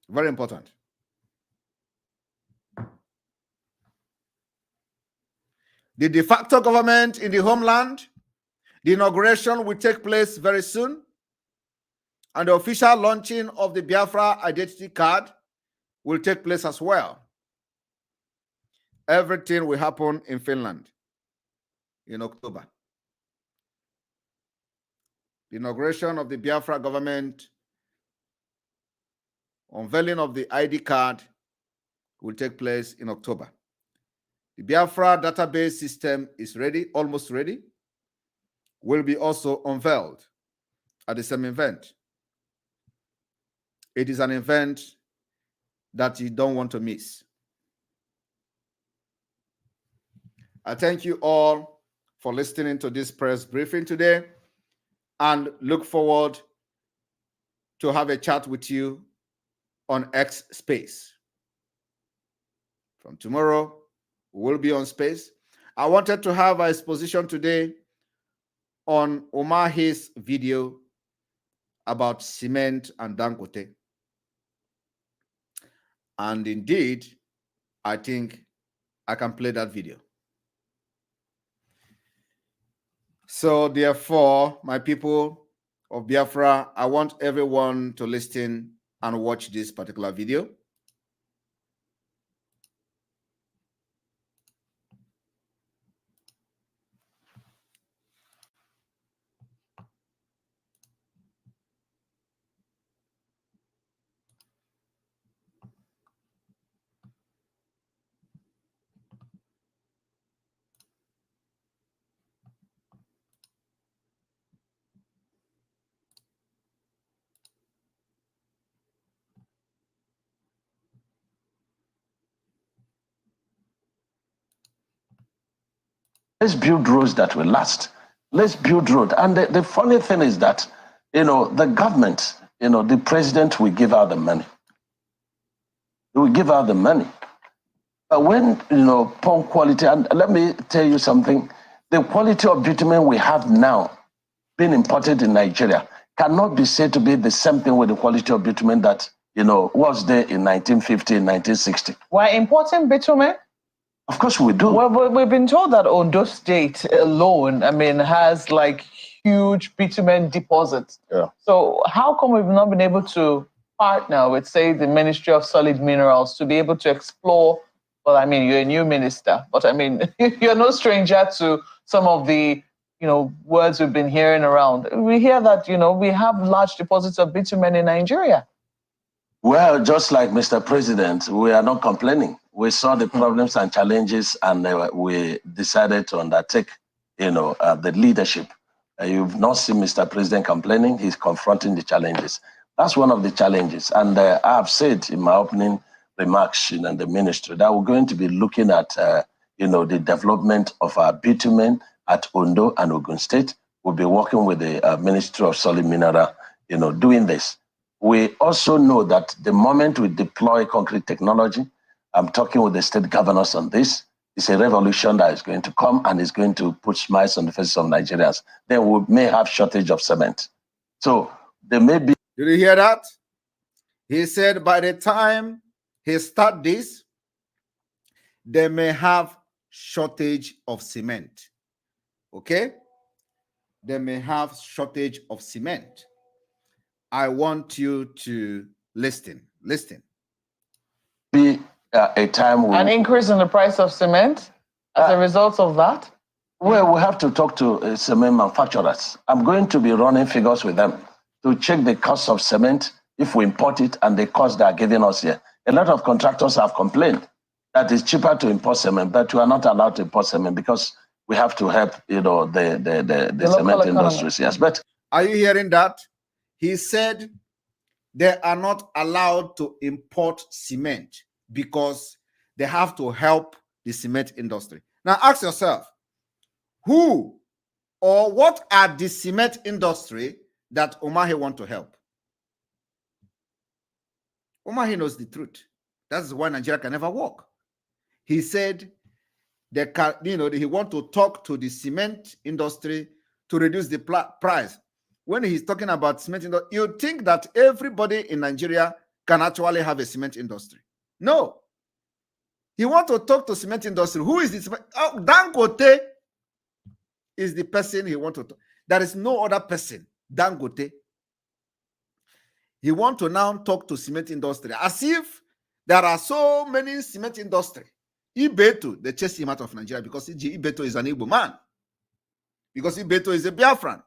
Very important. The de facto government in the homeland, the inauguration will take place very soon, and the official launching of the Biafra identity card will take place as well. Everything will happen in Finland in October. The inauguration of the Biafra government, unveiling of the ID card will take place in October. The Biafra database system is ready, almost ready, will be also unveiled at the same event. It is an event that you don't want to miss. I thank you all for listening to this press briefing today and look forward to have a chat with you on X Space. From tomorrow, we'll be on Space. I wanted to have an exposition today on Umahi's video about cement and Dangote. And indeed, I think I can play that video. So therefore, my people of Biafra, I want everyone to listen and watch this particular video. Let's build roads that will last. Let's build roads. And the funny thing is that, the government, the president will give out the money. He will give out the money. But when, poor quality, and let me tell you something, the quality of bitumen we have now being imported in Nigeria cannot be said to be the same thing with the quality of bitumen that, was there in 1950 and 1960. We're importing bitumen? Of course we do. Well, we've been told that Ondo State alone, has like huge bitumen deposits. Yeah. So how come we've not been able to partner with, say, the Ministry of Solid Minerals to be able to explore? Well, you're a new minister, but you're no stranger to some of the, words we've been hearing around. We hear that, we have large deposits of bitumen in Nigeria. Well, just like Mr. President, we are not complaining. We saw the problems and challenges, and we decided to undertake, the leadership. You've not seen Mr. President complaining. He's confronting the challenges. That's one of the challenges. And I've said in my opening remarks in the ministry that we're going to be looking at, the development of our bitumen at Ondo and Ogun State. We'll be working with the Ministry of Solid Mineral, doing this. We also know that the moment we deploy concrete technology, I'm talking with the state governors on this, it's a revolution that is going to come and is going to put smiles on the faces of Nigerians. Then we may have shortage of cement. So there may be... Did you hear that? He said by the time he start this, they may have shortage of cement. Okay? They may have shortage of cement. I want you to listen. Be a time an increase in the price of cement as a result of that? Well, we have to talk to cement manufacturers. I'm going to be running figures with them to check the cost of cement if we import it and the cost they are giving us here. A lot of contractors have complained that it's cheaper to import cement, but we are not allowed to import cement because we have to help, the cement industries. Yes, but are you hearing that? He said they are not allowed to import cement because they have to help the cement industry. Now ask yourself, who or what are the cement industry that Umahi want to help? Umahi knows the truth. That's why Nigeria can never work. He said they can, he want to talk to the cement industry to reduce the price. When he's talking about cement industry, you think that everybody in Nigeria can actually have a cement industry. No. He want to talk to cement industry. Who is this? Oh, Dangote is the person he want to talk. There is no other person. Dangote. He want to now talk to cement industry as if there are so many cement industry. Ibeto, they chase him out of Nigeria because Ibeto is an Igbo man. Because Ibeto is a Biafran.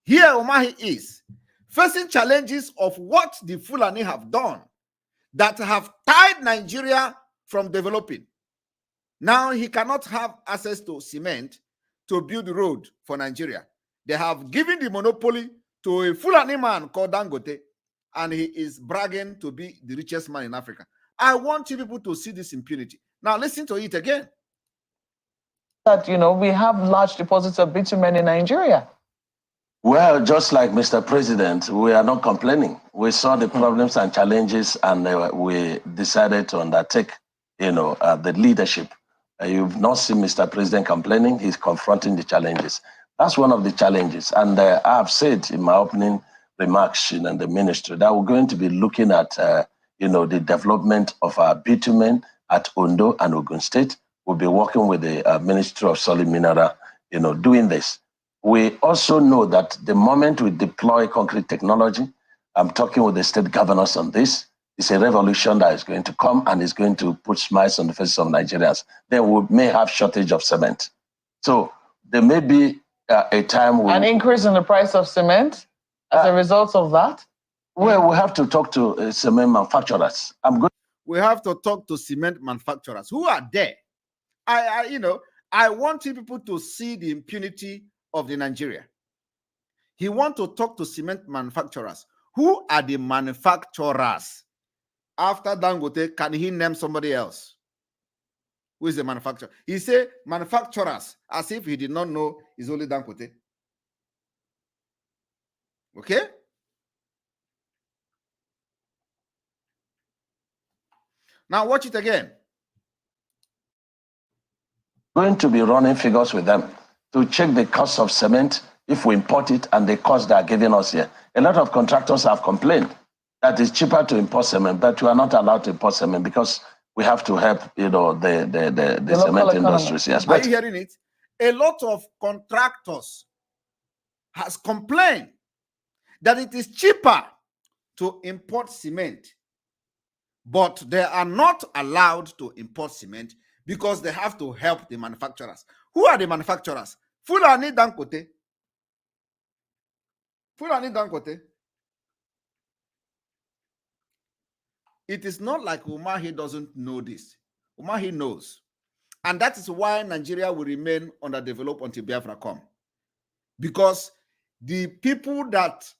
Here Umahi is facing challenges of what the Fulani have done that have tied Nigeria from developing. Now he cannot have access to cement to build the road for Nigeria. They have given the monopoly to a Fulani man called Dangote, and he is bragging to be the richest man in Africa. I want you people to see this impunity. Now listen to it again. That, we have large deposits of bitumen in Nigeria. Well, just like Mr. President, we are not complaining. We saw the problems and challenges, and we decided to undertake, the leadership. You've not seen Mr. President complaining. He's confronting the challenges. That's one of the challenges. And I've said in my opening remarks in the ministry that we're going to be looking at, the development of our bitumen at Ondo and Ogun State. We'll be working with the Ministry of Solid Mineral, doing this. We also know that the moment we deploy concrete technology, I'm talking with the state governors on this, it's a revolution that is going to come and is going to put smiles on the faces of Nigerians. Then we may have shortage of cement. So there may be a time when... An increase in the price of cement as a result of that? Well, we have to talk to cement manufacturers. We have to talk to cement manufacturers who are there. I want you people to see the impunity of the Nigeria. He wants to talk to cement manufacturers. Who are the manufacturers? After Dangote, can he name somebody else? Who is the manufacturer? He said manufacturers, as if he did not know it's only Dangote. Okay? Now watch it again. Going to be running figures with them to check the cost of cement if we import it and the cost they are giving us here. A lot of contractors have complained that it's cheaper to import cement, but we are not allowed to import cement because we have to help, the cement industries. Yes, are you hearing it? A lot of contractors has complained that it is cheaper to import cement, but they are not allowed to import cement because they have to help the manufacturers. Who are the manufacturers? Fulani Dangote. Fulani Dangote. It is not like Umahi doesn't know this. Umahi knows. And that is why Nigeria will remain underdeveloped until Biafra come. Because the people that,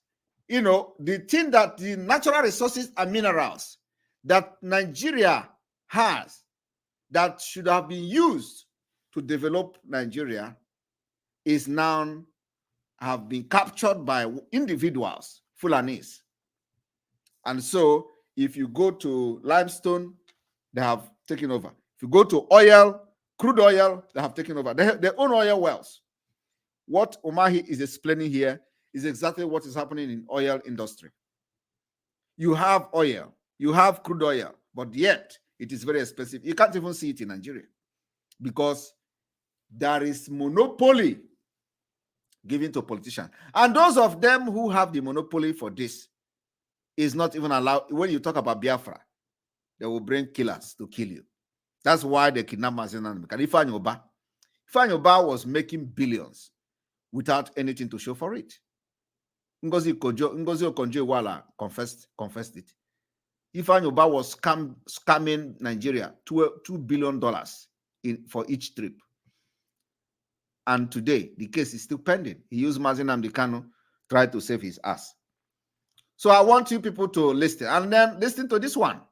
the thing that the natural resources and minerals that Nigeria has that should have been used to develop Nigeria is now have been captured by individuals, Fulanis. And so if you go to limestone, they have taken over. If you go to oil, crude oil, they have taken over. They own oil wells. What Umahi is explaining here is exactly what is happening in oil industry. You have oil, you have crude oil, but yet it is very expensive. You can't even see it in Nigeria because there is monopoly given to politicians. And those of them who have the monopoly for this is not even allowed. When you talk about Biafra, they will bring killers to kill you. That's why they kidnap Mazenam. Ifeanyi Oba was making billions without anything to show for it. Ngozi Okonjo-Iweala confessed it. Ifeanyi Oba was scamming Nigeria $2 billion for each trip. And today, the case is still pending. He used Mazenam Kanu, tried to save his ass. So I want you people to listen. And then listen to this one.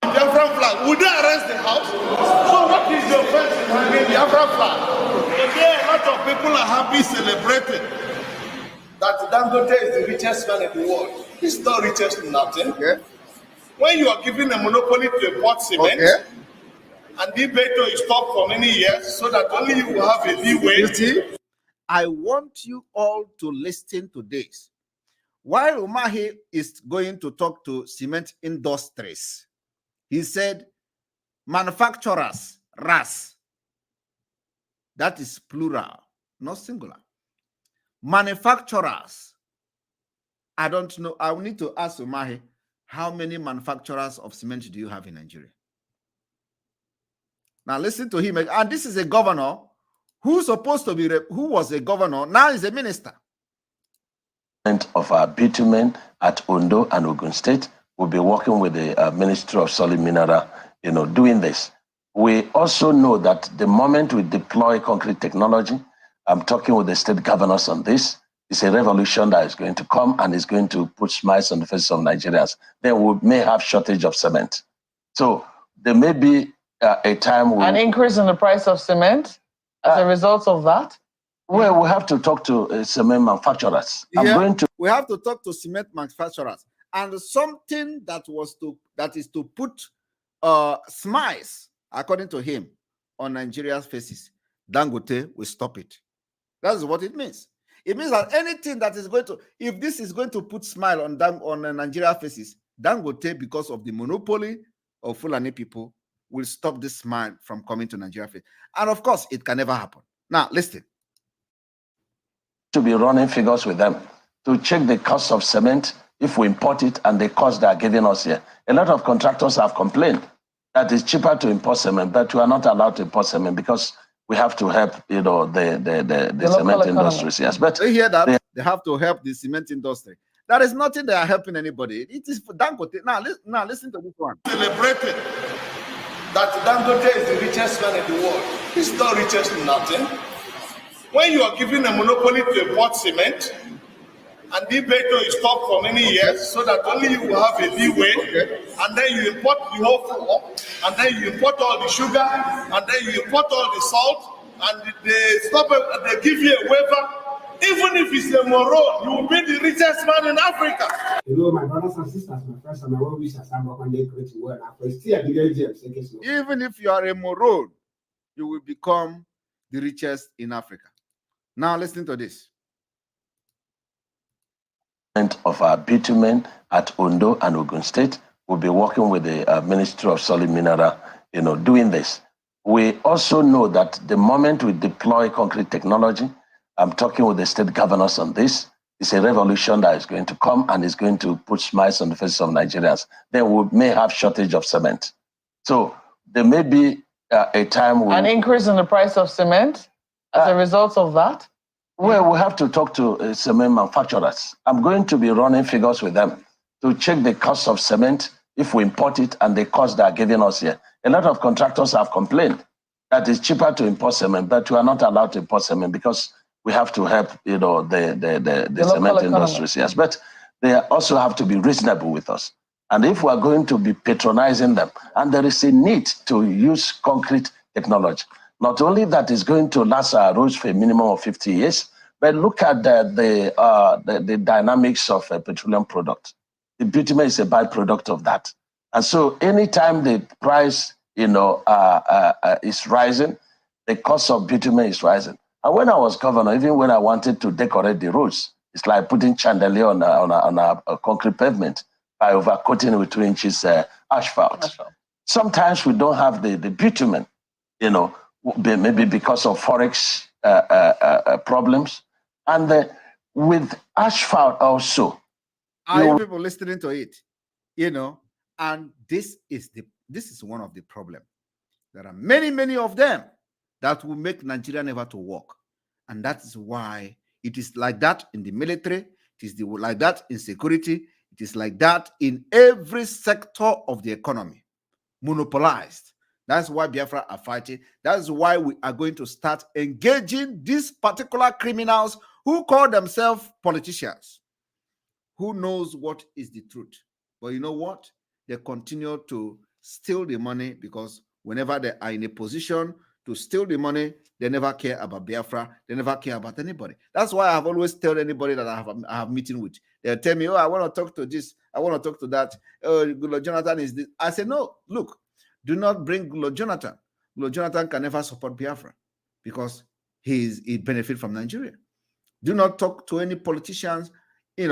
Biafra flag. Would they arrest the house? So what is the offense in hanging Biafra flag? Today, a lot of people are happy celebrating that Dangote is the richest man in the world. He's not richest in nothing. Okay. When you are giving a monopoly to a port cement, okay, and the Beto is stopped for many years so that only you will have a leeway. I want you all to listen to this. While Umahi is going to talk to cement industries, he said, manufacturers, RAS. That is plural, not singular. Manufacturers. I don't know. I will need to ask Umahi, how many manufacturers of cement do you have in Nigeria? Now listen to him. And this is a governor who's supposed to be, who was a governor, now is a minister. Of our bitumen at Ondo and Ogun State, we'll be working with the Ministry of Solid Mineral, doing this. We also know that the moment we deploy concrete technology, I'm talking with the state governors on this, it's a revolution that is going to come and is going to put smiles on the faces of Nigerians. Then we may have shortage of cement. So there may be a time when... An increase in the price of cement as a result of that? Well, we have to talk to cement manufacturers. We have to talk to cement manufacturers. And something that is to put smiles, according to him, on Nigeria's faces, Dangote will stop it. That's what it means. It means that anything that is going to, if this is going to put smile on Nigeria's faces, Dangote, because of the monopoly of Fulani people, will stop this smile from coming to Nigeria. And of course, it can never happen. Now, listen. To be running figures with them to check the cost of cement if we import it and the cost they are giving us here. A lot of contractors have complained that it's cheaper to import cement, but we are not allowed to import cement because we have to help, the cement industries. Yes, but they hear that they have to help the cement industry. That is nothing they are helping anybody. It is for Dangote. Now listen to this one. Celebrating that Dangote is the richest man in the world. He's not richest in nothing. When you are giving a monopoly to import cement, and the Beto is stopped for many years so that only you will have a leeway, okay, and then you import the whole flour, and then you import all the sugar, and then you import all the salt, and they give you a waiver. Even if it's a moron, you will be the richest man in Africa. Hello, my brothers and sisters, my friends, and my well wishers. I'm one day great world. Even if you are a moron, you will become the richest in Africa. Now listen to this. Of our bitumen at Ondo and Ogun State, we'll be working with the Ministry of Solid Mineral, doing this. We also know that the moment we deploy concrete technology, I'm talking with the state governors on this, it's a revolution that is going to come and is going to put smiles on the faces of Nigerians. Then we may have shortage of cement. So there may be a time when... An increase in the price of cement as a result of that? Well, we have to talk to cement manufacturers. I'm going to be running figures with them to check the cost of cement if we import it and the cost they are giving us here. A lot of contractors have complained that it's cheaper to import cement, but we are not allowed to import cement because we have to help, the cement industries. Yes, but they also have to be reasonable with us. And if we are going to be patronizing them, and there is a need to use concrete technology, not only that is going to last our roads for a minimum of 50 years, but look at the dynamics of a petroleum product. The bitumen is a byproduct of that. And so anytime the price, is rising, the cost of bitumen is rising. And when I was governor, even when I wanted to decorate the roads, it's like putting chandelier on a concrete pavement by overcoating with 2 inches asphalt. Sometimes we don't have the bitumen, maybe because of forex problems. And with asphalt also. Are you people listening to it? And this is one of the problems. There are many of them that will make Nigeria never to work. And that is why it is like that in the military, it is like that in security, it is like that in every sector of the economy. Monopolized. That's why Biafra are fighting. That's why we are going to start engaging these particular criminals who call themselves politicians. Who knows what is the truth? But you know what? They continue to steal the money, because whenever they are in a position to steal the money, they never care about Biafra. They never care about anybody. That's why I've always told anybody that I have meeting with. They'll tell me, oh, I want to talk to this. I want to talk to that. Oh, Goodluck Jonathan is this. I say, no, look, do not bring Goodluck Jonathan. Goodluck Jonathan can never support Biafra because he benefits from Nigeria. Do not talk to any politicians,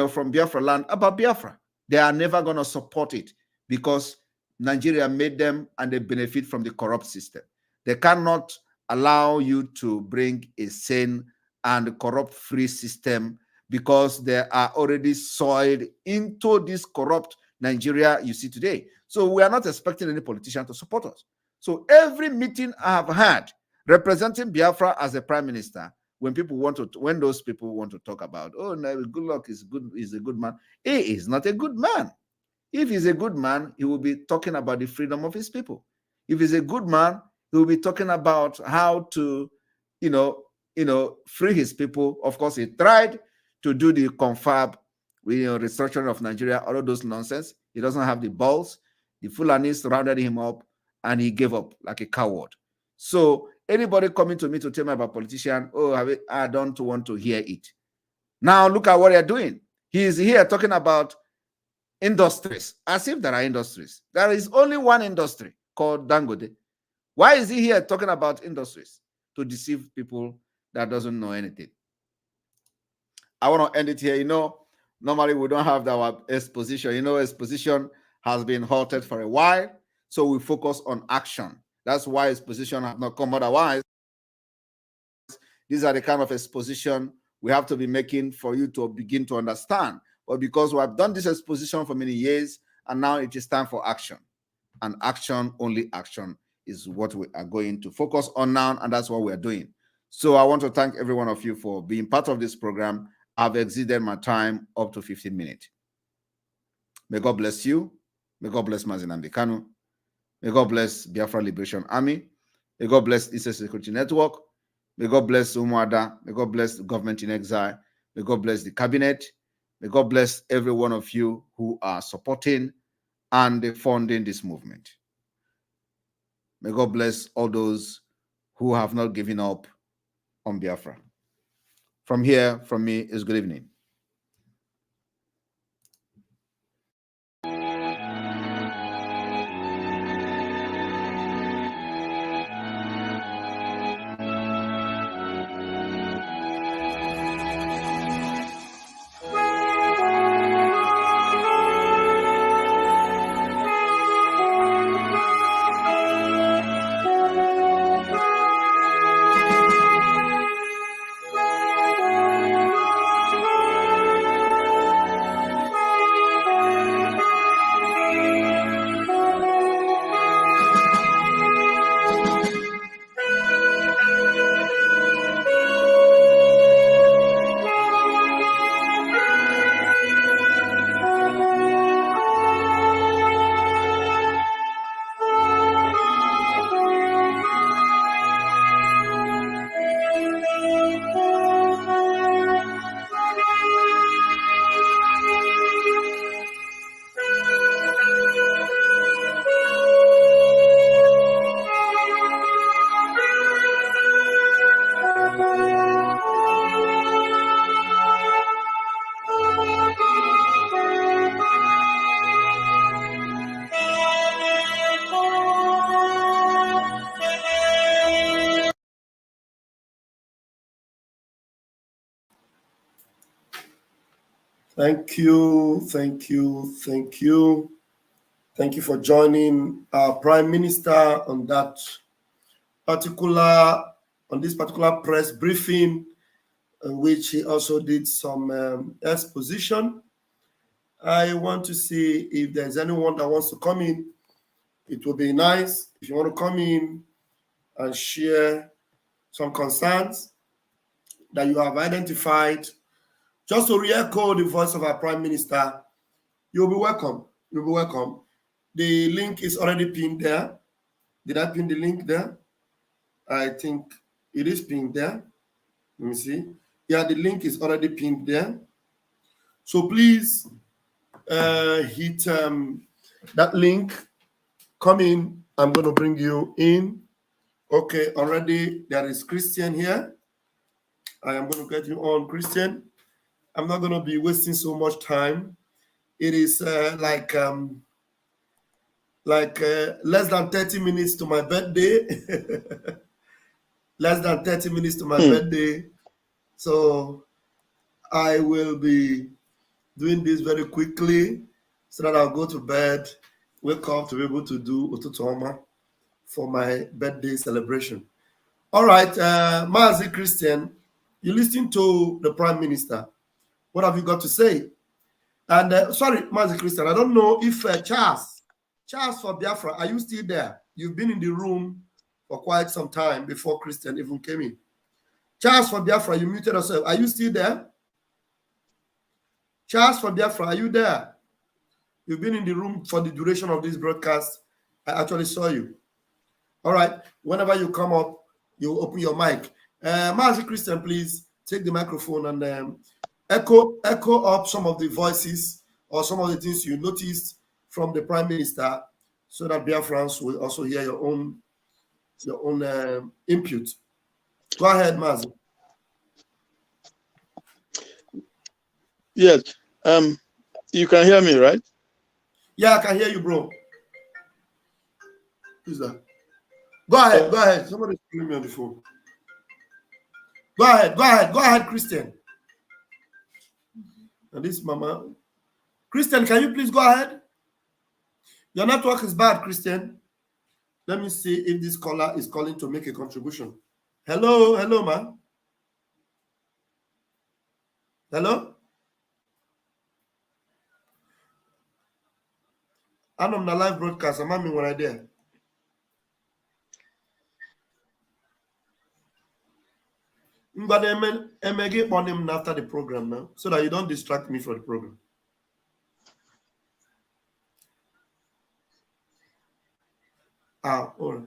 from Biafra land about Biafra. They are never going to support it because Nigeria made them and they benefit from the corrupt system. They cannot allow you to bring a sane and corrupt-free system because they are already soiled into this corrupt Nigeria you see today. So we are not expecting any politician to support us. So every meeting I have had representing Biafra as a prime minister, when those people want to talk about, oh, no, Goodluck is a good man. He is not a good man. If he's a good man, he will be talking about the freedom of his people. If he's a good man, he will be talking about how to, free his people. Of course, he tried to do the confab, restructuring of Nigeria, all of those nonsense. He doesn't have the balls. The Fulanis rounded him up, and he gave up like a coward. So anybody coming to me to tell me about politician, oh, I don't want to hear it. Now look at what they're doing. He is here talking about industries, as if there are industries. There is only one industry called Dangote. Why is he here talking about industries? To deceive people that doesn't know anything. I want to end it here. Normally we don't have our exposition. Exposition has been halted for a while, so we focus on action. That's why exposition has not come. Otherwise, these are the kind of exposition we have to be making for you to begin to understand. But because we have done this exposition for many years, and now it is time for action. And action, only action, is what we are going to focus on now, and that's what we are doing. So I want to thank every one of you for being part of this program. I've exceeded my time up to 15 minutes. May God bless you. May God bless Mazinambi Kanu. May God bless Biafra Liberation Army. May God bless Eastern Security Network. May God bless Umuada. May God bless the government in exile. May God bless the cabinet. May God bless every one of you who are supporting and funding this movement. May God bless all those who have not given up on Biafra. From here, from me, is good evening. Thank you, thank you, thank you. Thank you for joining our Prime Minister on this particular press briefing, in which he also did some exposition. I want to see if there's anyone that wants to come in. It would be nice if you want to come in and share some concerns that you have identified. Just to re-echo the voice of our Prime Minister, you'll be welcome. You'll be welcome. The link is already pinned there. Did I pin the link there? I think it is pinned there. Let me see. Yeah, the link is already pinned there. So please hit that link Come in. I'm going to bring you in. Okay, already there is Christian here. I am going to get you on, Christian. I'm not going to be wasting so much time. It is less than 30 minutes to my birthday. Less than 30 minutes to my birthday. So I will be doing this very quickly so that I'll go to bed, wake up to be able to do Ututoma for my birthday celebration. All right, Mazi Christian, you listen to the Prime Minister. What have you got to say? And sorry, Mazi Christian, I don't know if Charles for Biafra, are you still there? You've been in the room for quite some time before Christian even came in. Charles for Biafra, you muted yourself. Are you still there? Charles for Biafra, are you there? You've been in the room for the duration of this broadcast. I actually saw you. All right. Whenever you come up, you open your mic. Mazi Christian, please take the microphone and echo up some of the voices or some of the things you noticed from the Prime Minister, so that Biafrans will also hear your own input. Go ahead, Mazi. Yes. You can hear me, right? Yeah, I can hear you, bro. Who's that? Go ahead. Somebody's screaming on the phone. Go ahead, Christian. And this mama. Christian, can you please go ahead? Your network is bad, Christian. Let me see if this caller is calling to make a contribution. Hello, man. Hello? I'm on the live broadcast. I'm when I there. But I get on him after the program now, so that you don't distract me from the program. All right.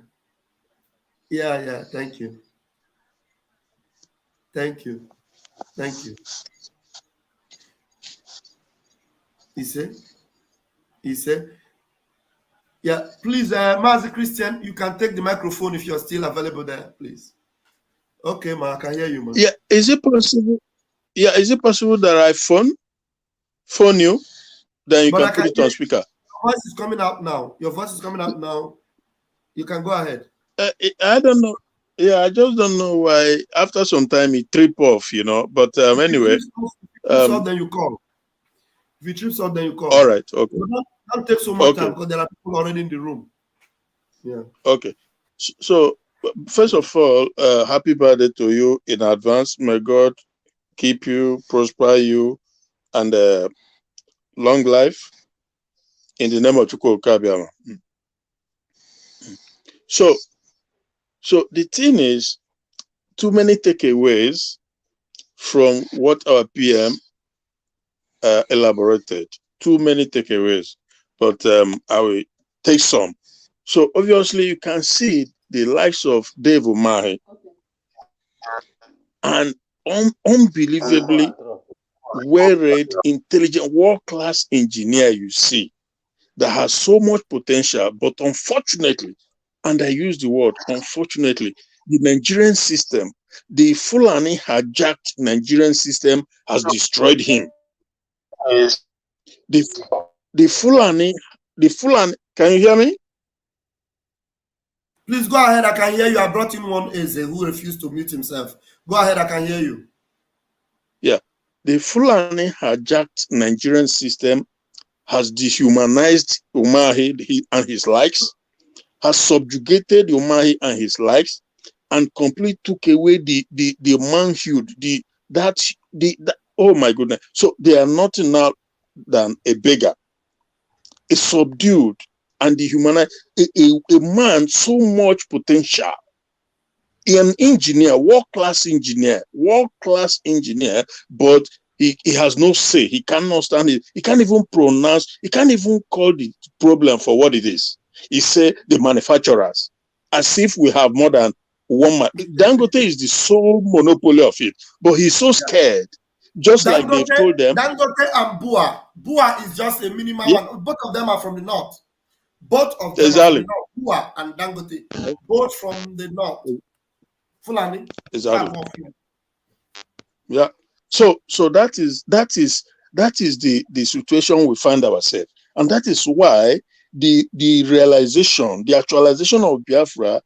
Yeah. Thank you. He said. Yeah, please, Mazi Christian, you can take the microphone if you're still available there, please. Okay, ma, I can hear you, man. Yeah, is it possible? Yeah, is it possible that I phone you? Then you can put it on speaker. Your voice is coming out now. You can go ahead. I don't know. Yeah, I just don't know why. After some time, it trip off, But anyway. If you trips off, then you call. If you trips off, then you call. All right. Okay. Don't take so much time because there are people already in the room. Yeah. Okay. So, first of all, happy birthday to you in advance. May God keep you, prosper you, and long life in the name of Chukwu Kabiama. So the thing is, too many takeaways from what our PM elaborated. Too many takeaways, but I will take some. So obviously, you can see the likes of Dave Umahi, and unbelievably well-read, intelligent, world-class engineer you see that has so much potential, but unfortunately, and I use the word unfortunately, the Nigerian system, the Fulani hijacked Nigerian system has destroyed him. The Fulani, can you hear me? Please go ahead, I can hear you. I brought in one Eze who refused to mute himself. Go ahead, I can hear you. Yeah, the Fulani hijacked Nigerian system has dehumanized Umahi and his likes, has subjugated Umahi and his likes, and completely took away the manhood, oh my goodness. So they are nothing now than a beggar, a subdued and dehumanized, a man so much potential, an engineer, world-class engineer, but he has no say. He cannot stand it. He can't even pronounce, he can't even call the problem for what it is. He say the manufacturers, as if we have more than one man. Dangote is the sole monopoly of it, but he's so scared. Just Dangote, like they've told them. Dangote and Bua. Bua is just a minimal one. Both of them are from the north. Both of them Exactly. Hua and Dangote, both from the north. Fulani. Exactly. Yeah. So that is the situation we find ourselves, and that is why the realization, the actualization of Biafra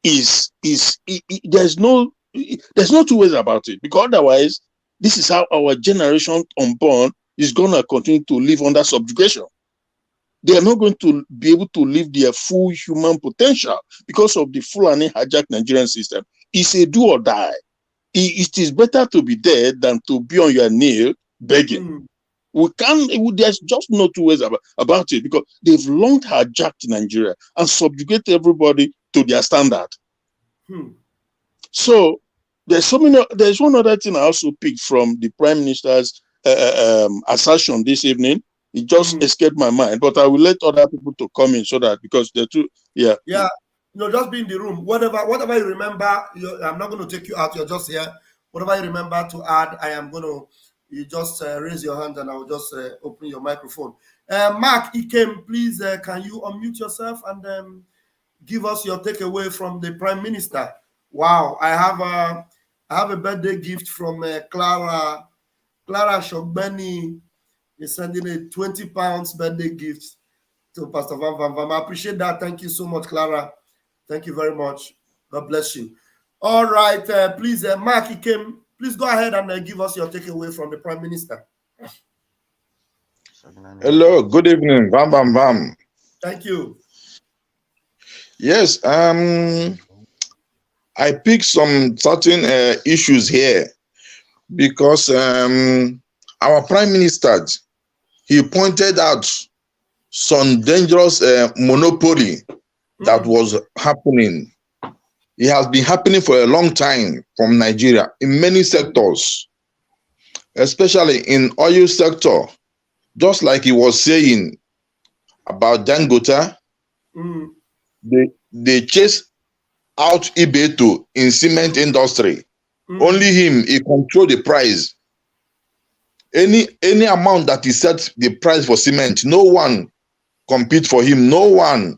is there's no two ways about it, because otherwise this is how our generation unborn is gonna continue to live under subjugation. They are not going to be able to live their full human potential because of the Fulani hijacked Nigerian system. It's a do or die. It is better to be dead than to be on your knee begging. We can't. There's just no two ways about it, because they've long hijacked Nigeria and subjugated everybody to their standard. So there's one other thing I also picked from the Prime Minister's assertion this evening. It just escaped my mind, but I will let other people to come in so that, because they're too, yeah. Just be in the room. Whatever you remember, I'm not going to take you out. You're just here. Whatever you remember to add, I am going to. You just raise your hand and I'll just open your microphone. Mark Ikem, please, can you unmute yourself and give us your takeaway from the Prime Minister? Wow, I have a birthday gift from Clara Shogbeni. Is sending a 20 pounds birthday gift to Pastor Van Van Van. I appreciate that. Thank you so much, Clara. Thank you very much. God bless you. All right, please, Mark Ikem, please go ahead and give us your takeaway from the Prime Minister. Hello, good evening. Bam, bam, bam. Thank you. Yes, I picked some certain issues here because our Prime Minister, he pointed out some dangerous monopoly that was happening. It has been happening for a long time from Nigeria in many sectors, especially in oil sector, just like he was saying about Dangote. They chase out Ibeto in cement industry. Only him, he control the price. Any amount that he set the price for cement, no one compete for him, no one.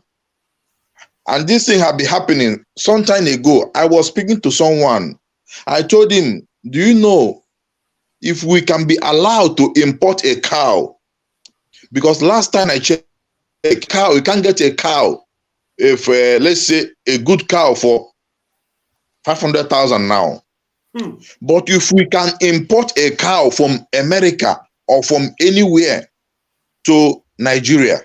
And this thing had been happening some time ago. I was speaking to someone. I told him, do you know if we can be allowed to import a cow? Because last time I checked, a cow, you can't get a cow if let's say a good cow for 500,000 now. But if we can import a cow from America or from anywhere to Nigeria,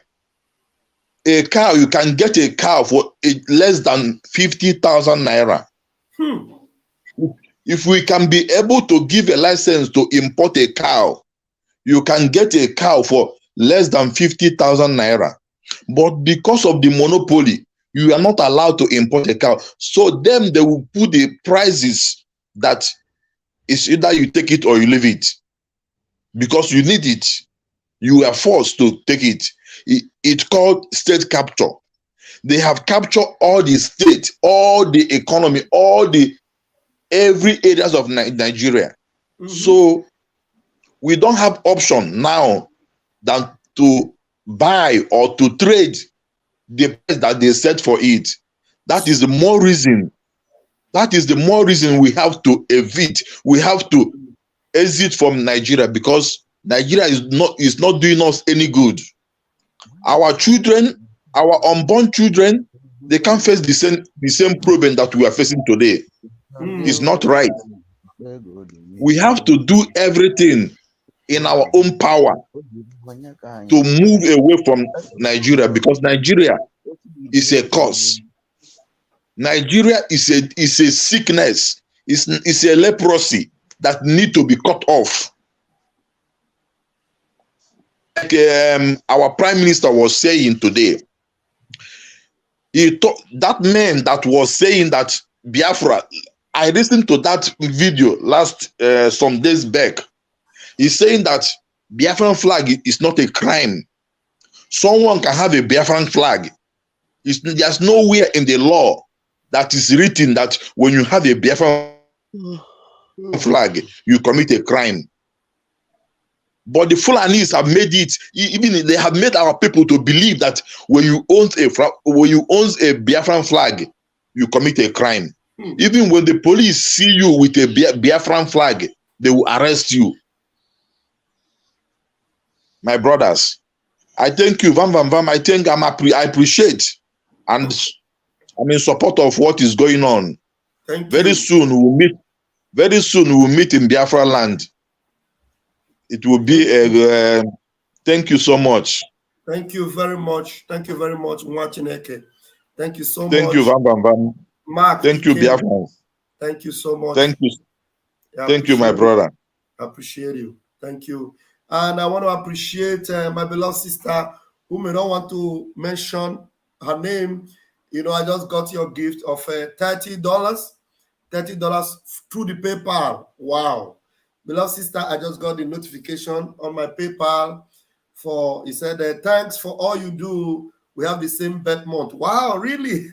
a cow, you can get a cow for less than 50,000 naira. If we can be able to give a license to import a cow, you can get a cow for less than 50,000 naira. But because of the monopoly, you are not allowed to import a cow. So then they will put the prices that is either you take it or you leave it. Because you need it. You are forced to take it. It's called state capture. They have captured all the state, all the economy, every areas of Nigeria. So we don't have option now than to buy or to trade the price that they set for it. That is the more reason. That is the more reason we have to evade. We have to exit from Nigeria, because Nigeria is not doing us any good. Our children, our unborn children, they can't face the same problem that we are facing today. It's not right. We have to do everything in our own power to move away from Nigeria, because Nigeria is a cause. Nigeria is a sickness. It's a leprosy that need to be cut off. Like our Prime Minister was saying today, that man that was saying that Biafra, I listened to that video last some days back. He's saying that Biafran flag is not a crime. Someone can have a Biafran flag. There's nowhere in the law that is written that when you have a Biafran flag, you commit a crime. But the Fulanis have made it, even they have made our people to believe that when you own a Biafran flag, you commit a crime. Even when the police see you with a Biafran flag, they will arrest you. My brothers, I thank you, Vam Vam Vam. I appreciate, and I'm in support of what is going on. Very soon we will meet. Very soon we will meet in Biafra land. It will be a. Thank you so much. Thank you very much. Thank you very much, Mwachineke. Thank you so much. Thank you, Vam Vam Vam. Mark. Thank you, Biafra. Thank you so much. Thank you. Thank you, my brother. I appreciate you. Thank you. And I want to appreciate my beloved sister, who may not want to mention her name. You know, I just got your gift of $30 through the PayPal. Wow. Beloved sister, I just got the notification on my PayPal for, he said, thanks for all you do. We have the same birth month. Wow, really?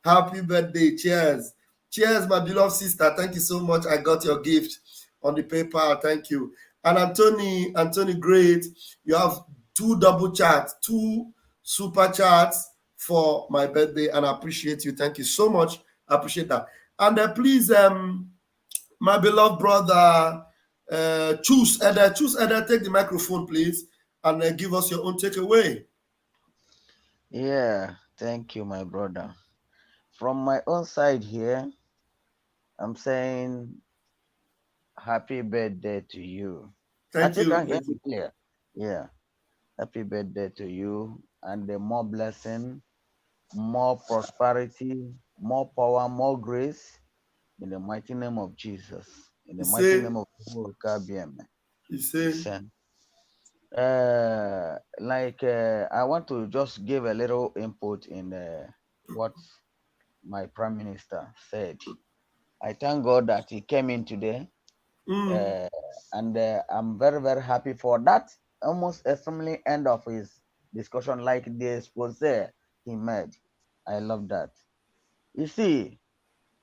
Happy birthday. Cheers. Cheers, my beloved sister. Thank you so much. I got your gift on the PayPal. Thank you. And Anthony Great, you have 2 double chats, 2 super chats for my birthday, and I appreciate you. Thank you so much. I appreciate that. And please, my beloved brother, Choose Eda, take the microphone, please, and give us your own takeaway. Yeah, thank you, my brother. From my own side here, I'm saying happy birthday to you. Thank you. Can hear me clear. Yeah, happy birthday to you, and more blessing, more prosperity, more power, more grace, in the mighty name of Jesus. In the mighty name of Jesus. I want to just give a little input in what my Prime Minister said. I thank God that he came in today, and I'm very, very happy for that. Almost extremely end of his discussion, like the expose he made. I love that. You see,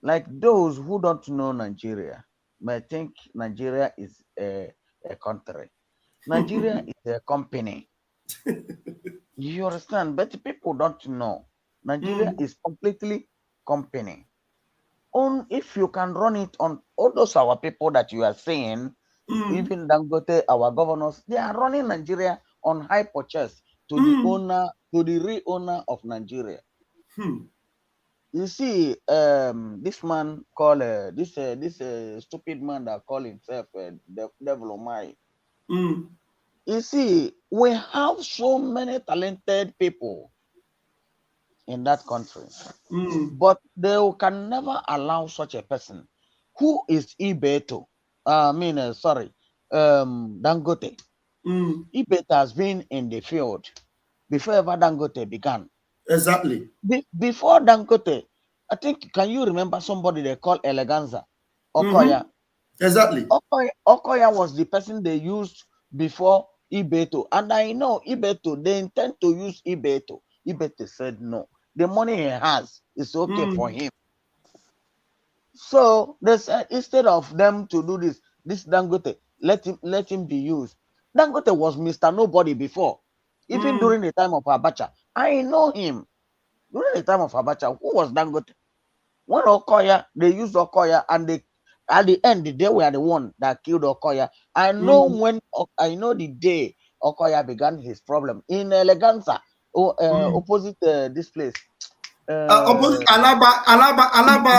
like those who don't know Nigeria may think Nigeria is a country. Nigeria is a company. You understand? But people don't know. Nigeria is completely company. If you can run it on all those our people that you are seeing, even Dangote, our governors, they are running Nigeria on high purchase to the owner, to the real owner of Nigeria. You see, this man called this stupid man that call himself Devil Umahi. You see, we have so many talented people in that country, but they can never allow such a person who is Ibeto. Dangote. Ibeto has been in the field before ever Dangote began. Exactly. Before Dangote, I think, can you remember somebody they call Eleganza? Okoya. Exactly. Okoya was the person they used before Ibeto. And I know Ibeto, they intend to use Ibeto. Ibeto said no. The money he has is okay for him. So they said, instead of them to do this Dangote, let him be used. Dangote was Mr. Nobody before. Even during the time of Abacha. I know him. During the time of Abacha, who was Dangote? When Okoya, they used Okoya, and they, at the end, they were the one that killed Okoya. I know I know the day Okoya began his problem in Eleganza, opposite this place. Opposite Alaba.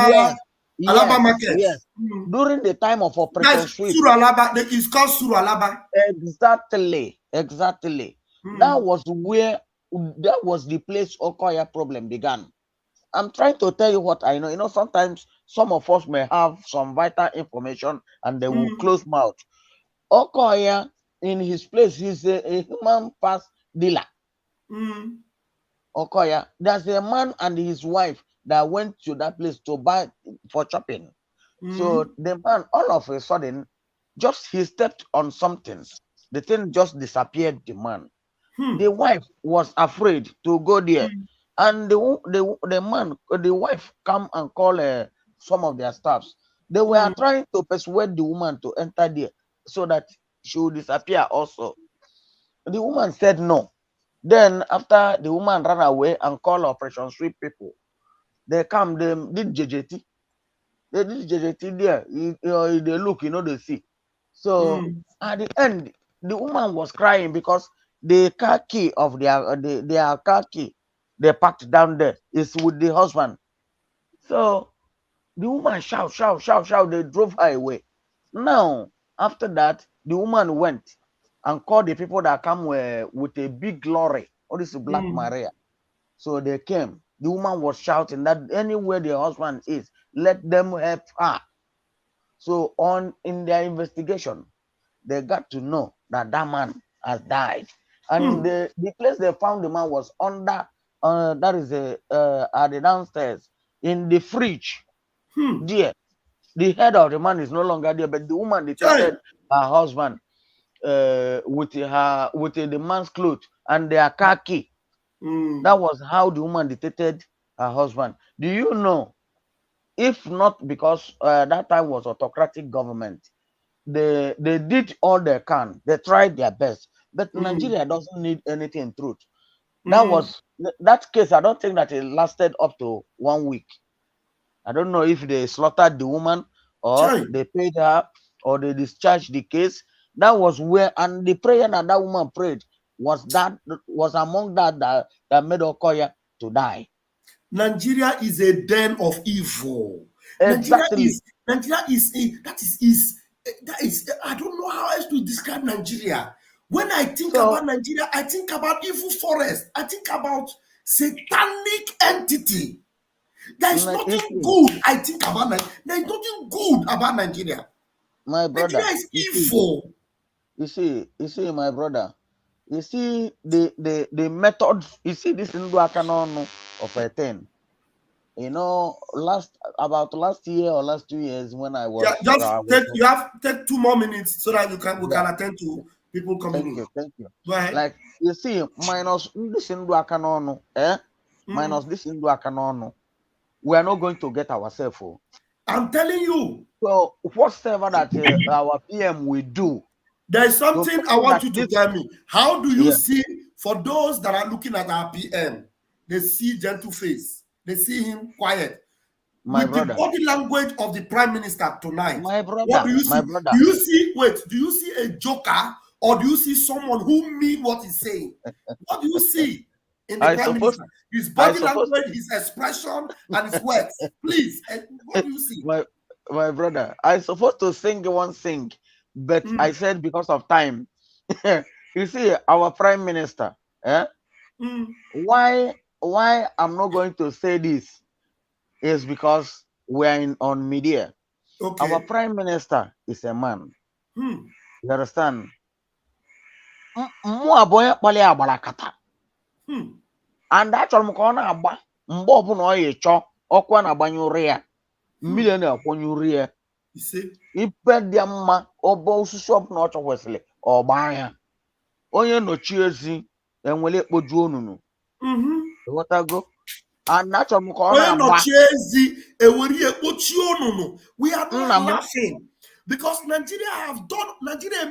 Yes. Alaba Market. Yes. During the time of Operation Sweep. It's called Suru Alaba. Exactly. That was the place Okoya problem began. I'm trying to tell you what I know. You know, sometimes some of us may have some vital information and they will close mouth. Okoya, in his place, he's a human pass dealer. Okoya, there's a man and his wife that went to that place to buy for shopping. So the man, all of a sudden, just he stepped on something. The thing just disappeared, the man. The wife was afraid to go there. And the wife come and call some of their staffs. They were trying to persuade the woman to enter there so that she will disappear also. The woman said no. Then after the woman ran away and called Operation Sweep people, they come, they did JJT. They did JJT there. They look, they see. So at the end, the woman was crying because the car key of their car key they packed down there is with the husband. So the woman shout. They drove her away. Now, after that, the woman went and called the people that come with a big lorry. All this Black Maria. So they came. The woman was shouting that anywhere the husband is, let them help her. So in their investigation, they got to know that that man has died. And the place they found the man was under, that is at the downstairs, in the fridge. There. The head of the man is no longer there, but the woman detected her husband with the man's clothes and their car key. That was how the woman detected her husband. Do you know, if not because that time was autocratic government, they did all they can. They tried their best. But Nigeria doesn't need anything truth. That case, I don't think that it lasted up to 1 week. I don't know if they slaughtered the woman or they paid her or they discharged the case. That was where, and the prayer that woman prayed was among that made Okoya to die. Nigeria is a den of evil. Exactly. Nigeria is I don't know how else to describe Nigeria. When I think about Nigeria, I think about evil forest. I think about satanic entity. There is nothing good I think about Nigeria. There is nothing good about Nigeria. My brother, Nigeria is evil. You see, my brother. You see the method. You see this Nduakanono of a thing. You know, last year or last 2 years when I was take 2 more minutes so that we can attend to people coming in. Thank you. Go ahead. Like you see, minus this Nduakanono, minus this Nduakanono, we are not going to get ourselves. I'm telling you. So whatever that our PM will do. There is something I want you to tell me. How do you see, for those that are looking at our PM, they see gentle face, they see him quiet. My With brother. the body language of the Prime Minister tonight, my brother, what do you see? my brother. Do you see a joker, or do you see someone who means what he's saying? What do you see in the Prime Minister? His body language, his expression, and his words. Please, what do you see? My brother, I supposed to sing one thing, but I said because of time. You see, our Prime Minister, why I'm not going to say this is because we're on media. Okay. Our Prime Minister is a man. You understand? And that's all Mukona Mbobu no cho okwa banyuria million akwanyuria. You see? Ipediama obo shop no cho Wesley or banya. Onye no chiezi enwele ekpoju onunu. What I go? And that's all Mukona no chiezi enwele ekpoju onunu. We are not laughing because Nigeria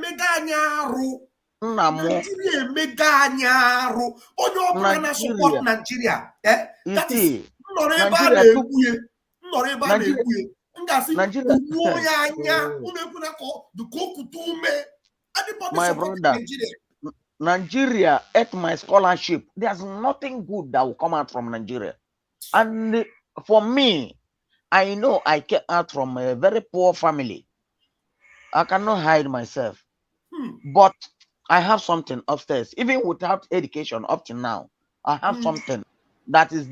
mega nyaru. Nigeria mega nyaru. Onye ọbụla na support Nigeria. That is my brother, Nigeria ate my scholarship. There's nothing good that will come out from Nigeria. And for me, I know I came out from a very poor family. I cannot hide myself. But I have something upstairs. Even without education up to now, I have something that is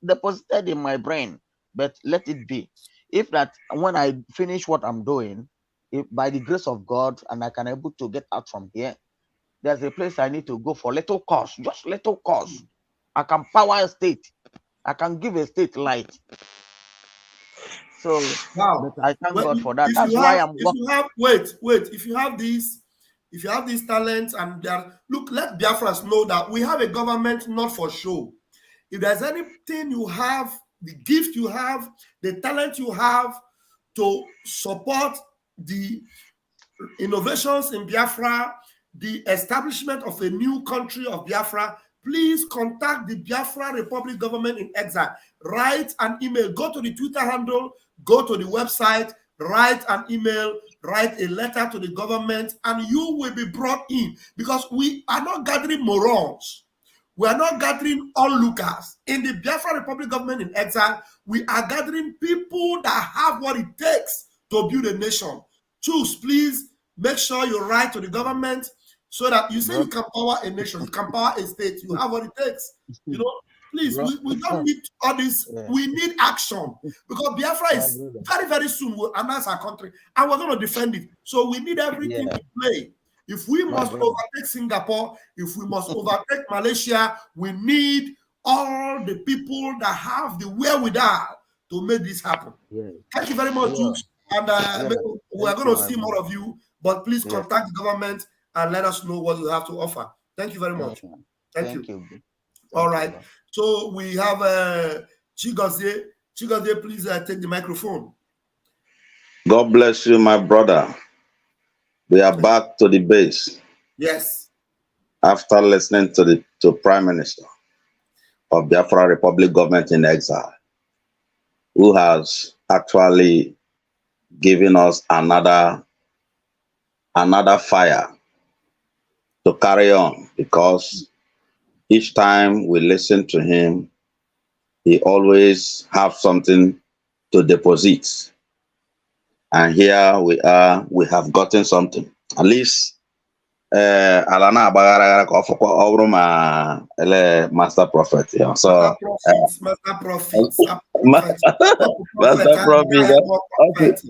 deposited in my brain. But let it be. If that when I finish what I'm doing, if by the grace of God and I can able to get out from here, there's a place I need to go for little cost, just little cost. I can power a state. I can give a state light. So wow. I thank God for that. That's why I'm if you have these talents and look, let Biafrans know that we have a government not for show. If there's anything you have, the gift you have, the talent you have to support the innovations in Biafra, the establishment of a new country of Biafra, please contact the Biafra Republic government in exile. Write an email, go to the Twitter handle, go to the website, write an email, write a letter to the government, and you will be brought in, because we are not gathering morons. We are not gathering onlookers. In the Biafra Republic government in exile, we are gathering people that have what it takes to build a nation. Choose, please, make sure you write to the government so that you say you can power a nation, you can power a state, you have what it takes. You know, please, we don't need all this. We need action, because Biafra is very, very soon will announce our country and we're going to defend it. So we need everything to play. If we must overtake Singapore, if we must overtake Malaysia, we need all the people that have the wherewithal to make this happen. Thank you very much, Jules. And we are going to see more of you, but please contact the government and let us know what you have to offer. Thank you very much. Thank you. All right. So we have Chigozie. Chigozie, please take the microphone. God bless you, my brother. We are back to the base. Yes. After listening to the Prime Minister of Biafra Republic government in exile, who has actually given us another fire to carry on, because each time we listen to him, he always have something to deposit. And here we are, we have gotten something. At least Alana Bagara Master Prophet. Yeah. So Master Prophet. Master Prophet.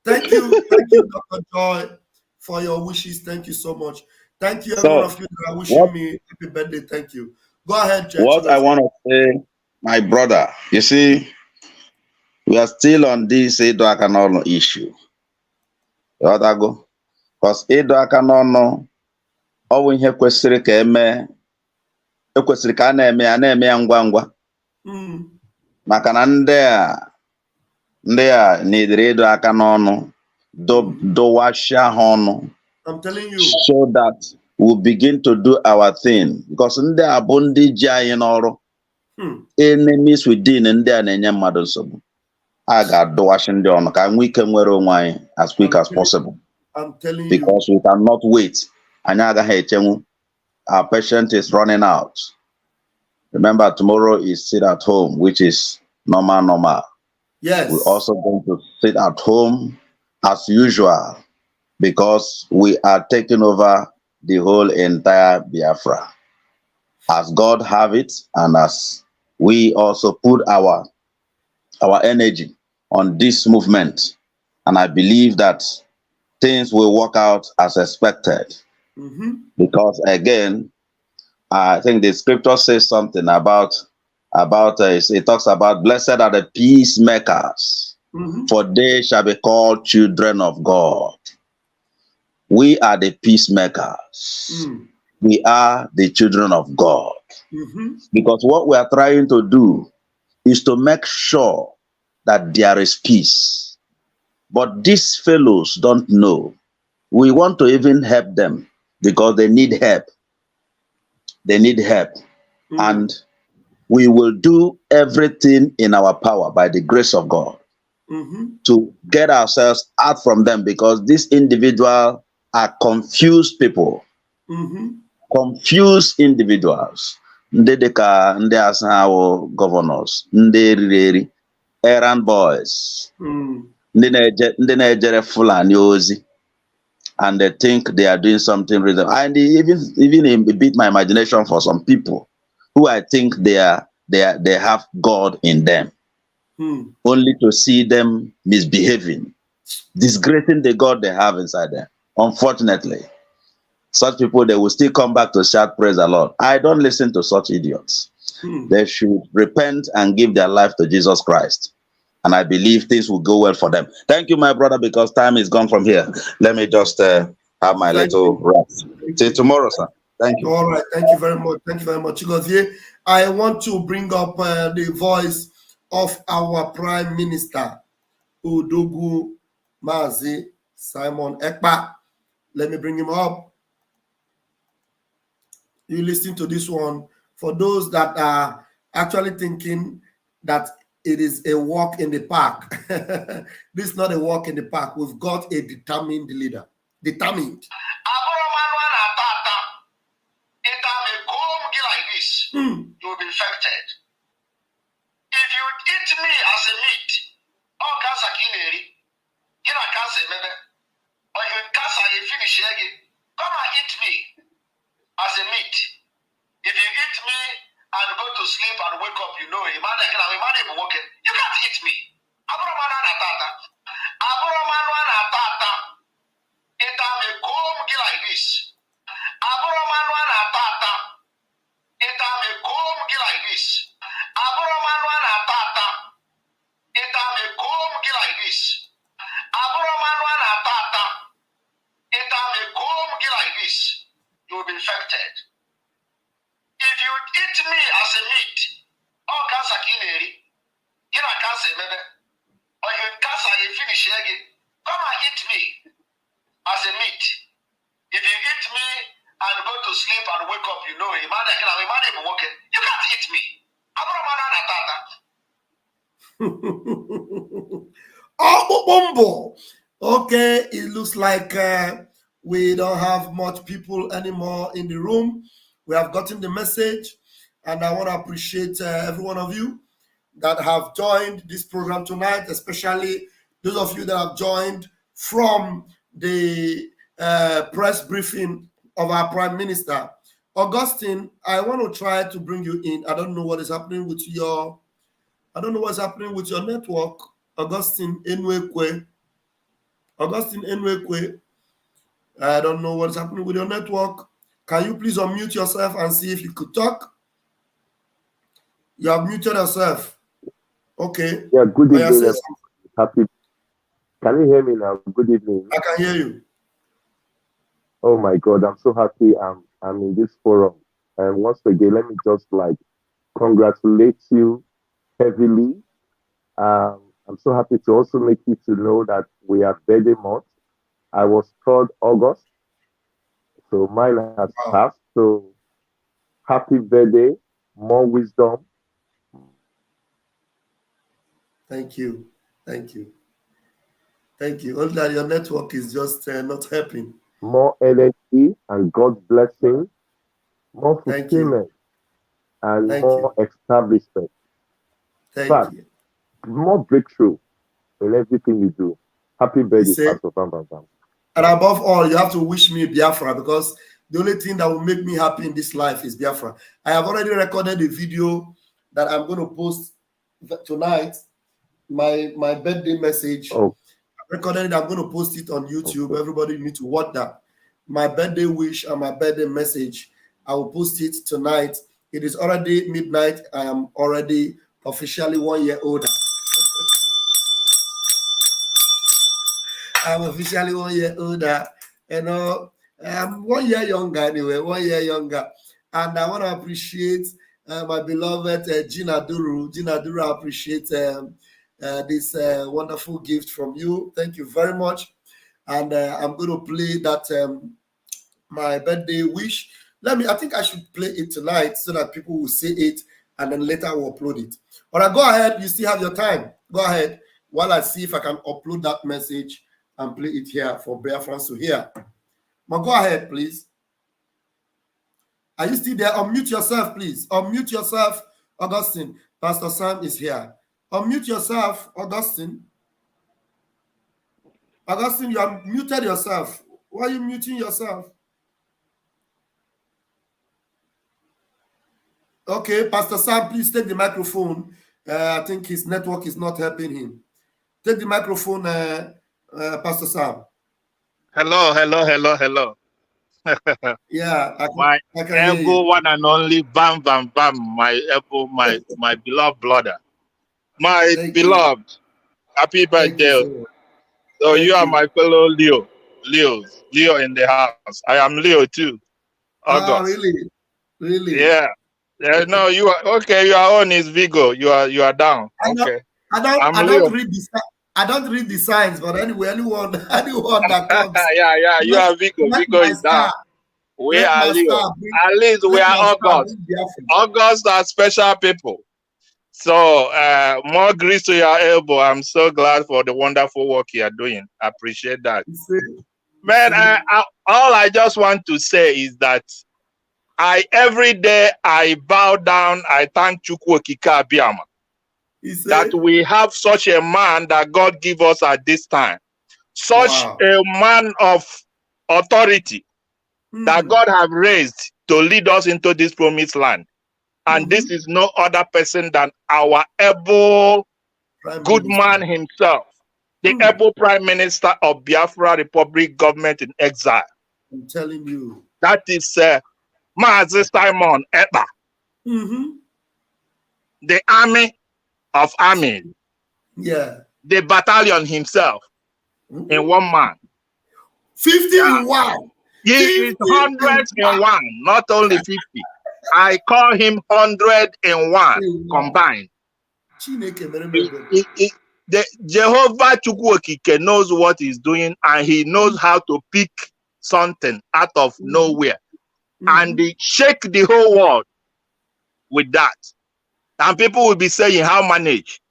Thank you, Dr. Joy, for your wishes. Thank you so much. Thank you, everyone of you that are wishing me happy birthday. Thank you. Go ahead, Jeff. What I want to say, my brother, you see, we are still on this Edo Akanono issue. Because Edo Akanono, all we have kwesịrị ka eme, ekwesịrị ka a na-eme ya ngwa ngwa. Maka na ndị a na-edere Edo Akanono, dowashia ha ọnụ. I'm telling you. So that we'll begin to do our thing. Because ndị a bụ ndị ji anyị n'ọrụ. Enemies within ndị a na-enye mmadụ nsogbu. A ga-adọwashi ndị ọnụ ka anyị ike nwere onwe anyị as quick as possible. I'm telling you. Because we cannot wait. Anyị agaghị echenwu. Our patient is running out. Remember, tomorrow is sit at home, which is normal. Yes. We're also going to sit at home as usual, because we are taking over the whole entire Biafra. As God have it, and as we also put our energy on this movement, and I believe that things will work out as expected. Because again, I think the scripture says something about it talks about blessed are the peacemakers, for they shall be called children of God. We are the peacemakers. We are the children of God. Because what we are trying to do is to make sure that there is peace. But these fellows don't know. We want to even help them because they need help. They need help. And we will do everything in our power by the grace of God to get ourselves out from them, because these individuals are confused people. Confused individuals. Ndị asa governors, ndị errand boys, ndị na-ejere Fulani ozi, and they think they are doing something reasonable. And even beat my imagination for some people who I think they have God in them, only to see them misbehaving, disgracing the God they have inside them. Unfortunately, such people, they will still come back to shout praise the Lord. I don't listen to such idiots. They should repent and give their life to Jesus Christ. And I believe things will go well for them. Thank you, my brother, because time is gone from here. Let me just have my little rest. See you tomorrow, sir. Thank you. All right. Thank you very much. Thank you very much. Chigozie, I want to bring up the voice of our Prime Minister, Udogu Mazi Simon Ekpa. Let me bring him up. You listen to this one. For those that are actually thinking that it is a walk in the park, this is not a walk in the park. We've got a determined leader. Determined. You'll be infected. If you eat me as a meat, all cancer kineri, get a cancer, maybe, or you cancer, you finish again. Come and eat me as a meat. If you eat me and go to sleep and wake up, you know, you can't eat me. Like this. Like this. Like this. Like this. You will be infected. If you eat me as a meat, all cancer kineri, get a cancer, maybe, or you cancer, you finish again. Come and eat me as a meat. If you eat me and go to sleep and wake up, you know, you can't eat me. Oh, Bombo. Okay, it looks like we don't have much people anymore in the room. We have gotten the message, and I want to appreciate every one of you that have joined this program tonight, especially those of you that have joined from the press briefing of our Prime Minister. Augustine, I want to try to bring you in. I don't know what is happening with your, network. Augustine Enwekwe. I don't know what is happening with your network. Can you please unmute yourself and see if you could talk? You have muted yourself. Okay. Yeah, good evening. Happy. Can you hear me now? Good evening. I can hear you. Oh my God, I'm so happy I'm in this forum. And once again, let me just congratulate you heavily. I'm so happy to also make you to know that we are birthday month. I was 3rd August. So mine has passed. So happy birthday, more wisdom. Thank you. Only that your network is just not helping. More energy and God's blessing, more fulfillment, and more establishment. Thank you. More breakthrough in everything you do. Happy birthday, Pastor Bam Bam Bam. And above all, you have to wish me Biafra, because the only thing that will make me happy in this life is Biafra. I have already recorded a video that I'm going to post tonight, my birthday message. Oh. I recorded it. I'm going to post it on YouTube. Okay. Everybody need to watch that. My birthday wish and my birthday message. I will post it tonight. It is already midnight. I am already officially 1 year older. I'm officially 1 year older. I'm 1 year younger anyway, 1 year younger. And I want to appreciate my beloved Gina Duru. Gina Duru, I appreciate this wonderful gift from you. Thank you very much. And I'm going to play that my birthday wish. I think I should play it tonight so that people will see it, and then later I will upload it. All right, go ahead. You still have your time. Go ahead while I see if I can upload that message and play it here for Biafrans to hear. But go ahead, please. Are you still there? Unmute yourself, please. Unmute yourself, Augustine. Pastor Sam is here. Unmute yourself, Augustine. Augustine, you have muted yourself. Why are you muting yourself? Okay, Pastor Sam, please take the microphone. I think his network is not helping him. Take the microphone, Pastor Sam. Hello. Yeah, I can ego one and only Bam Bam Bam, my ego, my beloved brother. My beloved, happy birthday. So you are my fellow Leo in the house. I am Leo too. August. Really? Yeah. No, you are okay. Your own is Vigo. You are down. Okay. I don't read the I don't read the signs, but anyway, anyone that comes. yeah. You are Vigo. Vigo is down. We are Leo. At least we are August. August are special people. So more grease to your elbow. I'm so glad for the wonderful work you are doing. I appreciate that. Man, all I just want to say is that every day I bow down, I thank Chukwu Okike Abiyama that we have such a man that God give us at this time. Such a man of authority that God have raised to lead us into this promised land. And this is no other person than our able good man himself, the able Prime Minister of Biafra Republic government in exile. I'm telling you. That is Mazi Simon Ekpa. The army of armies. Yeah. The battalion himself in one man. 50 in one. He is 100 in one, not only 50. I call him 100 in one combined. The Jehovah Chukwu Okike knows what he's doing, and he knows how to pick something out of nowhere and they shake the whole world with that. And people will be saying, how manage?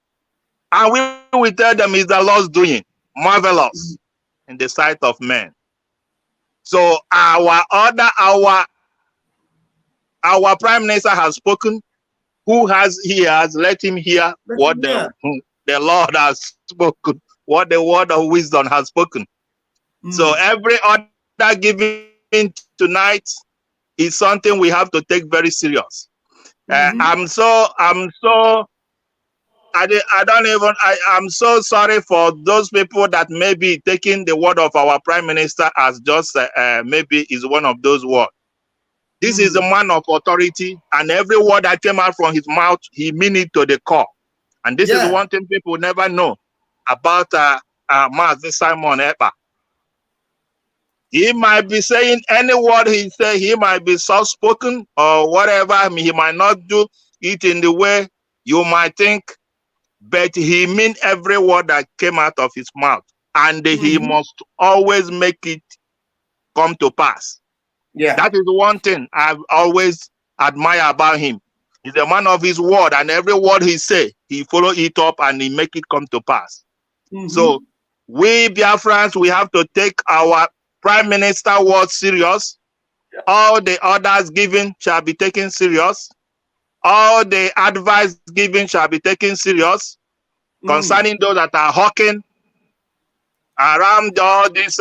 And we will tell them it's the Lord's doing, marvelous in the sight of men. So our Prime Minister has spoken. Who has let him hear what the Lord has spoken, what the word of wisdom has spoken. So every other giving tonight is something we have to take very serious. I'm so sorry for those people that may be taking the word of our Prime Minister as just maybe is one of those words. This is a man of authority, and every word that came out from his mouth, he mean it to the core. And this is one thing people never know about Mazi Simon Ekpa. He might be saying any word he say, he might be soft-spoken or whatever. I mean, he might not do it in the way you might think, but he mean every word that came out of his mouth, and he must always make it come to pass. Yeah, that is one thing I've always admired about him. He's a man of his word, and every word he say, he follow it up and he make it come to pass. So we Biafrans, we have to take our Prime Minister word serious. All the orders given shall be taken serious. All the advice given shall be taken serious. Concerning those that are hawking around all this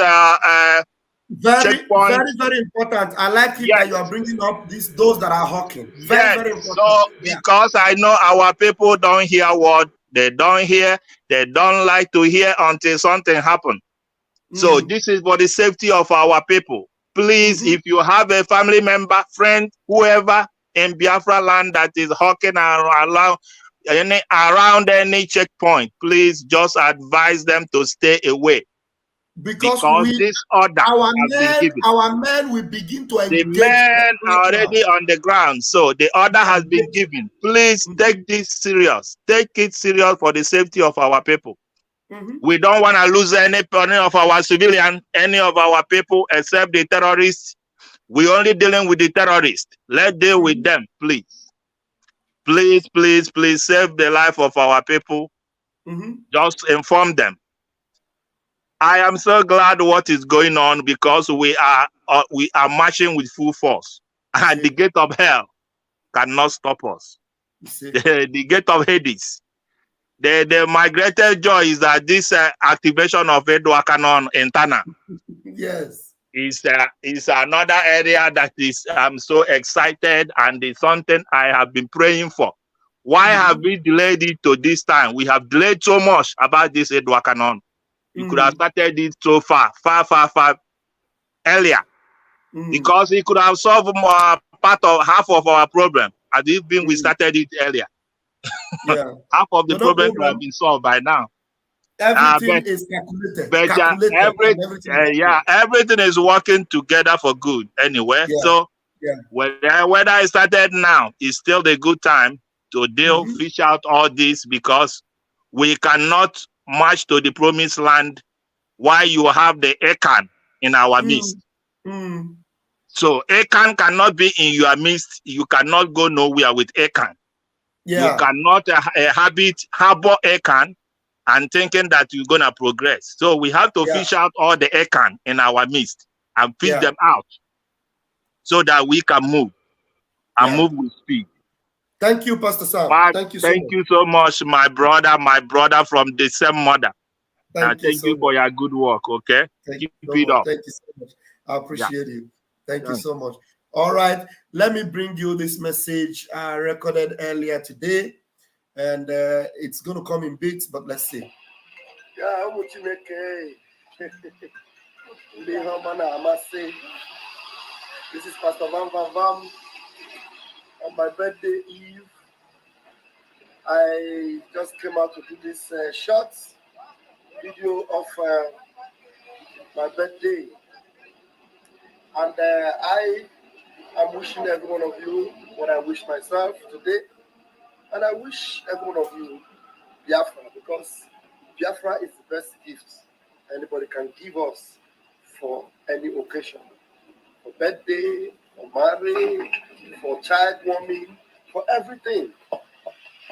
very important. I like it that you are bringing up those that are hawking. Very important. So because I know our people don't hear what they don't hear, they don't like to hear until something happens. So this is for the safety of our people. Please, if you have a family member, friend, whoever in Biafra land that is hawking around any checkpoint, please just advise them to stay away. Because this order our men will begin to engage. The men are already on the ground, so the order has been given. Please take this serious. Take it serious for the safety of our people. We don't want to lose any of our civilians, any of our people, except the terrorists. We're only dealing with the terrorists. Let's deal with them, please. Please, please, please save the life of our people. Just inform them. I am so glad what is going on because we are marching with full force, and the gate of hell cannot stop us. The gate of Hades. The migrated joy is that this activation of Edward Cannon in Tana is another area that is I'm so excited, and it's something I have been praying for. Why have we delayed it to this time? We have delayed so much about this Edward Cannon. You could have started it so far earlier, because it could have solved half of our problem. Had it been we started it earlier, half of the problem could have been solved by now. Everything is calculated. Everything is working together for good anyway. So Yeah. Whether it started now, is still the good time to deal, fish out all this, because we cannot march to the promised land while you have the Akan in our midst. So Akan cannot be in your midst. You cannot go nowhere with Akan. Yeah. You cannot harbor Akan and thinking that you're gonna progress. So we have to fish out all the Akan in our midst and fish them out so that we can move and move with speed. Thank you, Pastor Sam. Thank you so Thank much. you so much, my brother from the same mother. Thank you Thank so you for much. your good work. Okay, Thank keep you so it much. up. Thank you so much. I appreciate it. Thank you so much. All right, let me bring you this message I recorded earlier today, and it's going to come in bits, but let's see. This is Pastor Vam Vam Vam. On my birthday eve, I just came out to do this short video of my birthday, and I am wishing every one of you what I wish myself today, and I wish every one of you Biafra, because Biafra is the best gift anybody can give us for any occasion, for birthday, for marriage, for child warming, for everything.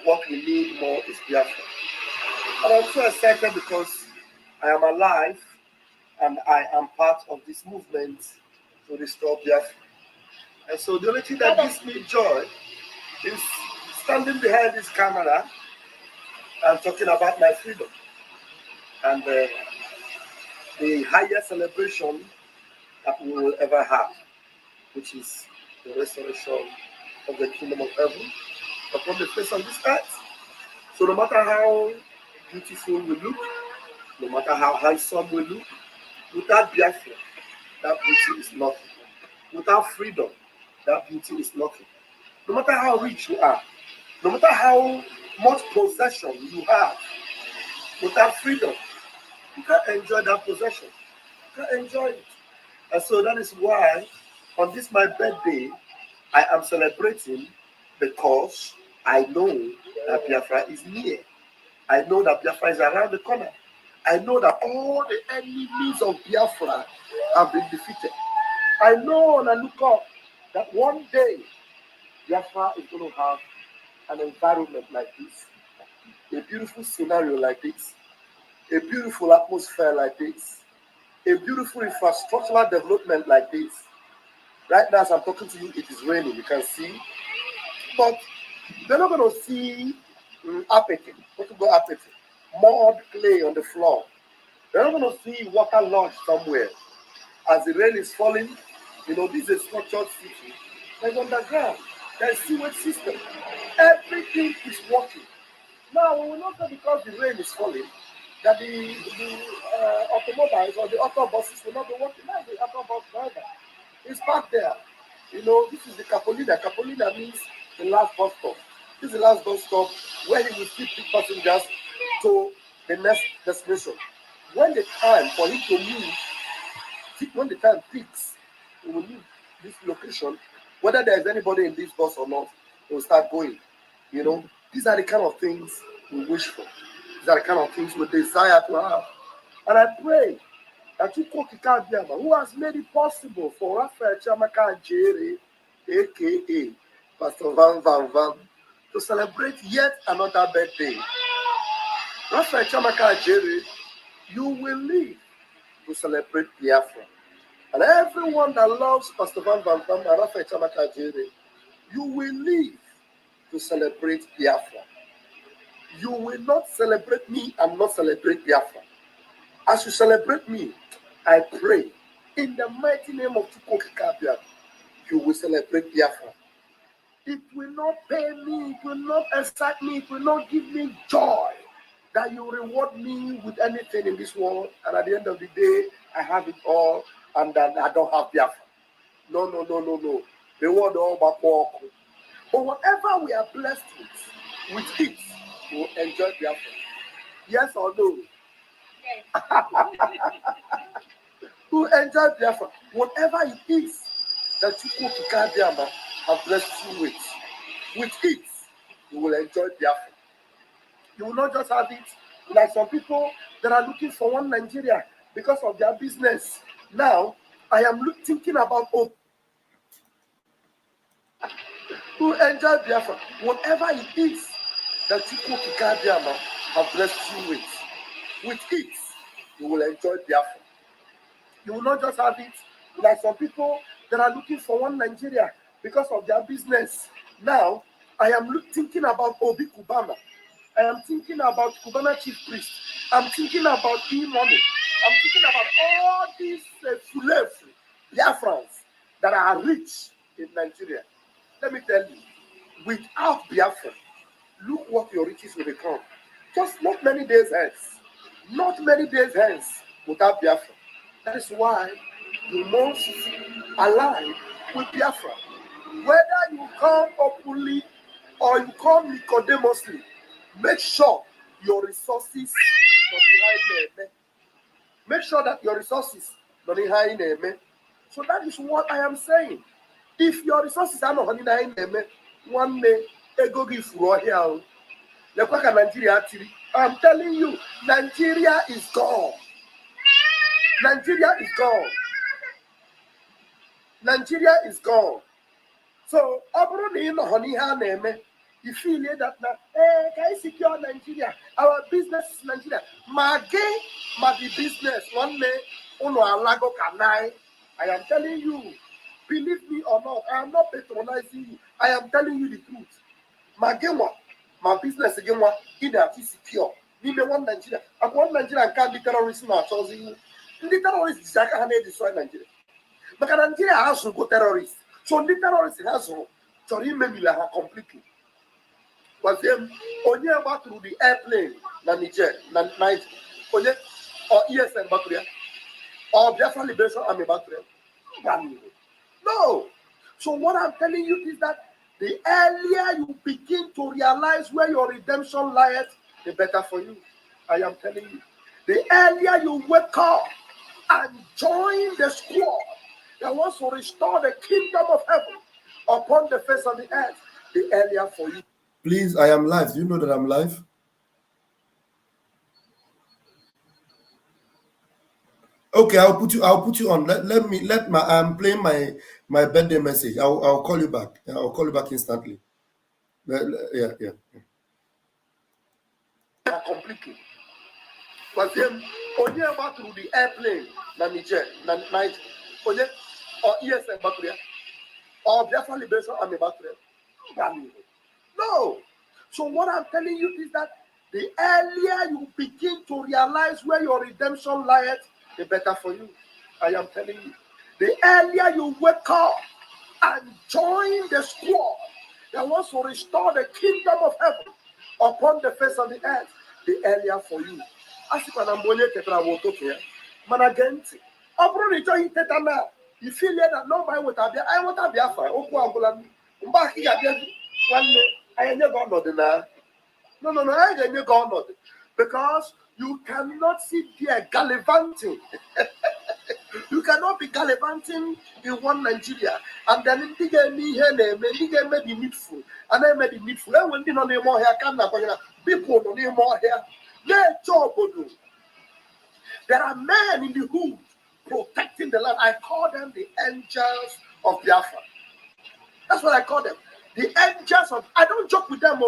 What we need more is Biafra. And I'm so excited because I am alive and I am part of this movement to restore Biafra. And so the only thing that gives me joy is standing behind this camera and talking about my freedom. And the highest celebration that we will ever have, which is the restoration of the kingdom of heaven upon the face of this earth. So no matter how beautiful we look, no matter how handsome we look, without Biafra, that beauty is nothing. Without freedom, that beauty is nothing. No matter how rich you are, no matter how much possession you have, without freedom, you can't enjoy that possession. You can't enjoy it. And so that is why on this my birthday, I am celebrating, because I know that Biafra is near. I know that Biafra is around the corner. I know that all the enemies of Biafra have been defeated. I know and I look up that one day Biafra is going to have an environment like this, a beautiful scenario like this, a beautiful atmosphere like this, a beautiful infrastructural development like this. Right now, as I'm talking to you, it is raining, you can see. But they're not going to see apathy. What to go apathy? Mud, clay on the floor. They're not going to see water lodge somewhere. As the rain is falling, you know, this is a structured city. There's underground. There's sewage system. Everything is working. Now, we will not say because the rain is falling that the automobiles or the auto buses will not be working. Now, the auto bus driver is parked there. You know, this is the Capolina. Capolina means the last bus stop. This is the last bus stop where he will pick passengers to the next destination. When the time for him to move, when the time picks, he will leave this location. Whether there is anybody in this bus or not, he will start going. You know, these are the kind of things we wish for. These are the kind of things we desire to have. And I pray that you, who has made it possible for Raphael Chamaka Jere, aka Pastor Van Van Van, to celebrate yet another birthday. Raphael Chamaka Jere, you will live to celebrate Biafra. And everyone that loves Pastor Van Van Van and Raphael Chamaka Jere, you will live to celebrate Biafra. You will not celebrate me and not celebrate Biafra. As you celebrate me, I pray in the mighty name of Chukwokikabia, you will celebrate Biafra. It will not pay me, it will not excite me, it will not give me joy that you reward me with anything in this world, and at the end of the day, I have it all, and then I don't have Biafra. No, no, no, no, no. The word all back walk. But whatever we are blessed with it, we will enjoy Biafra. Yes or no? Yes. We will enjoy Biafra. Whatever it is, that you have blessed you with. With it, you will enjoy Biafra. You will not just have it like some people that are looking for one Nigeria because of their business. Now, I am thinking about hope. To enjoy Biafra, whatever it is that you have blessed you with. With it, you will enjoy Biafra. You will not just have it like some people that are looking for one Nigeria because of their business. Now, I am thinking about Obi Kubana. I am thinking about Kubana Chief Priest. I'm thinking about E-Money. I'm thinking about all these Biafrans that are rich in Nigeria. Let me tell you, without Biafra, look what your riches will become. Just not many days hence. Not many days hence without Biafra. That is why you must align with Biafra. Whether you come openly or you come Nicodemously, make sure your resources make sure that your resources not in high name. So that is what I am saying. If your resources are not in high name, one day ego give here. I'm telling you, Nigeria is gone. Nigeria is gone. Nigeria is gone. So, you feel that now, can I secure Nigeria? Our business is Nigeria. My business, one day, I am telling you, believe me or not, I am not patronizing you. I am telling you the truth. My business again, in the secure. One Nigeria. I want Nigeria can't be terrorists now. The terrorists can destroy Nigeria. But Nigeria has to go terrorists. So the terrorists has to completely. Was them only about through the airplane, Niger, night, or ESN Baturia, or Biafra Liberation Army Baturia. No. So what I'm telling you is that the earlier you begin to realize where your redemption lies, the better for you. I am telling you. The earlier you wake up and join the squad that wants to restore the kingdom of heaven upon the face of the earth, the earlier for you. Please, I am live. Do you know that I'm live? Okay, I'll put you on. I'm playing my birthday message. I'll call you back. I'll call you back instantly. Yeah. Completely. But then only about through the airplane, Niger, night, or ESN Baturia, or Biafra Liberation Army Baturia. No. So what I'm telling you is that the earlier you begin to realize where your redemption lies, the better for you. I am telling you. The earlier you wake up and join the squad that wants to restore the kingdom of heaven upon the face of the earth, the earlier for you. As you can Managenti. You feel that nobody would have I want to be a fire. I ain't never got no, I ain't never got because you cannot sit there gallivanting. You cannot be gallivanting in one Nigeria and then make the needful and then make the needful. And when you know more here, people don't need more here. There are men in the hood protecting the land. I call them the angels of Biafra. That's what I call them. The angels of, I don't joke with them,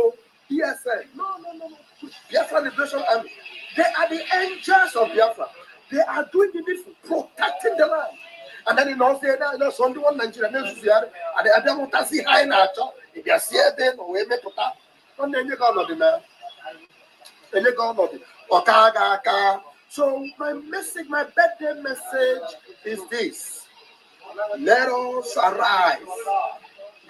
ESN. No. Biafra Liberation Army. They are the angels of Biafra. They are doing the needful, protecting the land. And then in Australia, there's only one Nigerian, and I don't want to see high nature. If you see it, then we may put that. And then you go on the man. And you go on the So my message, my birthday message is this. Let us arise.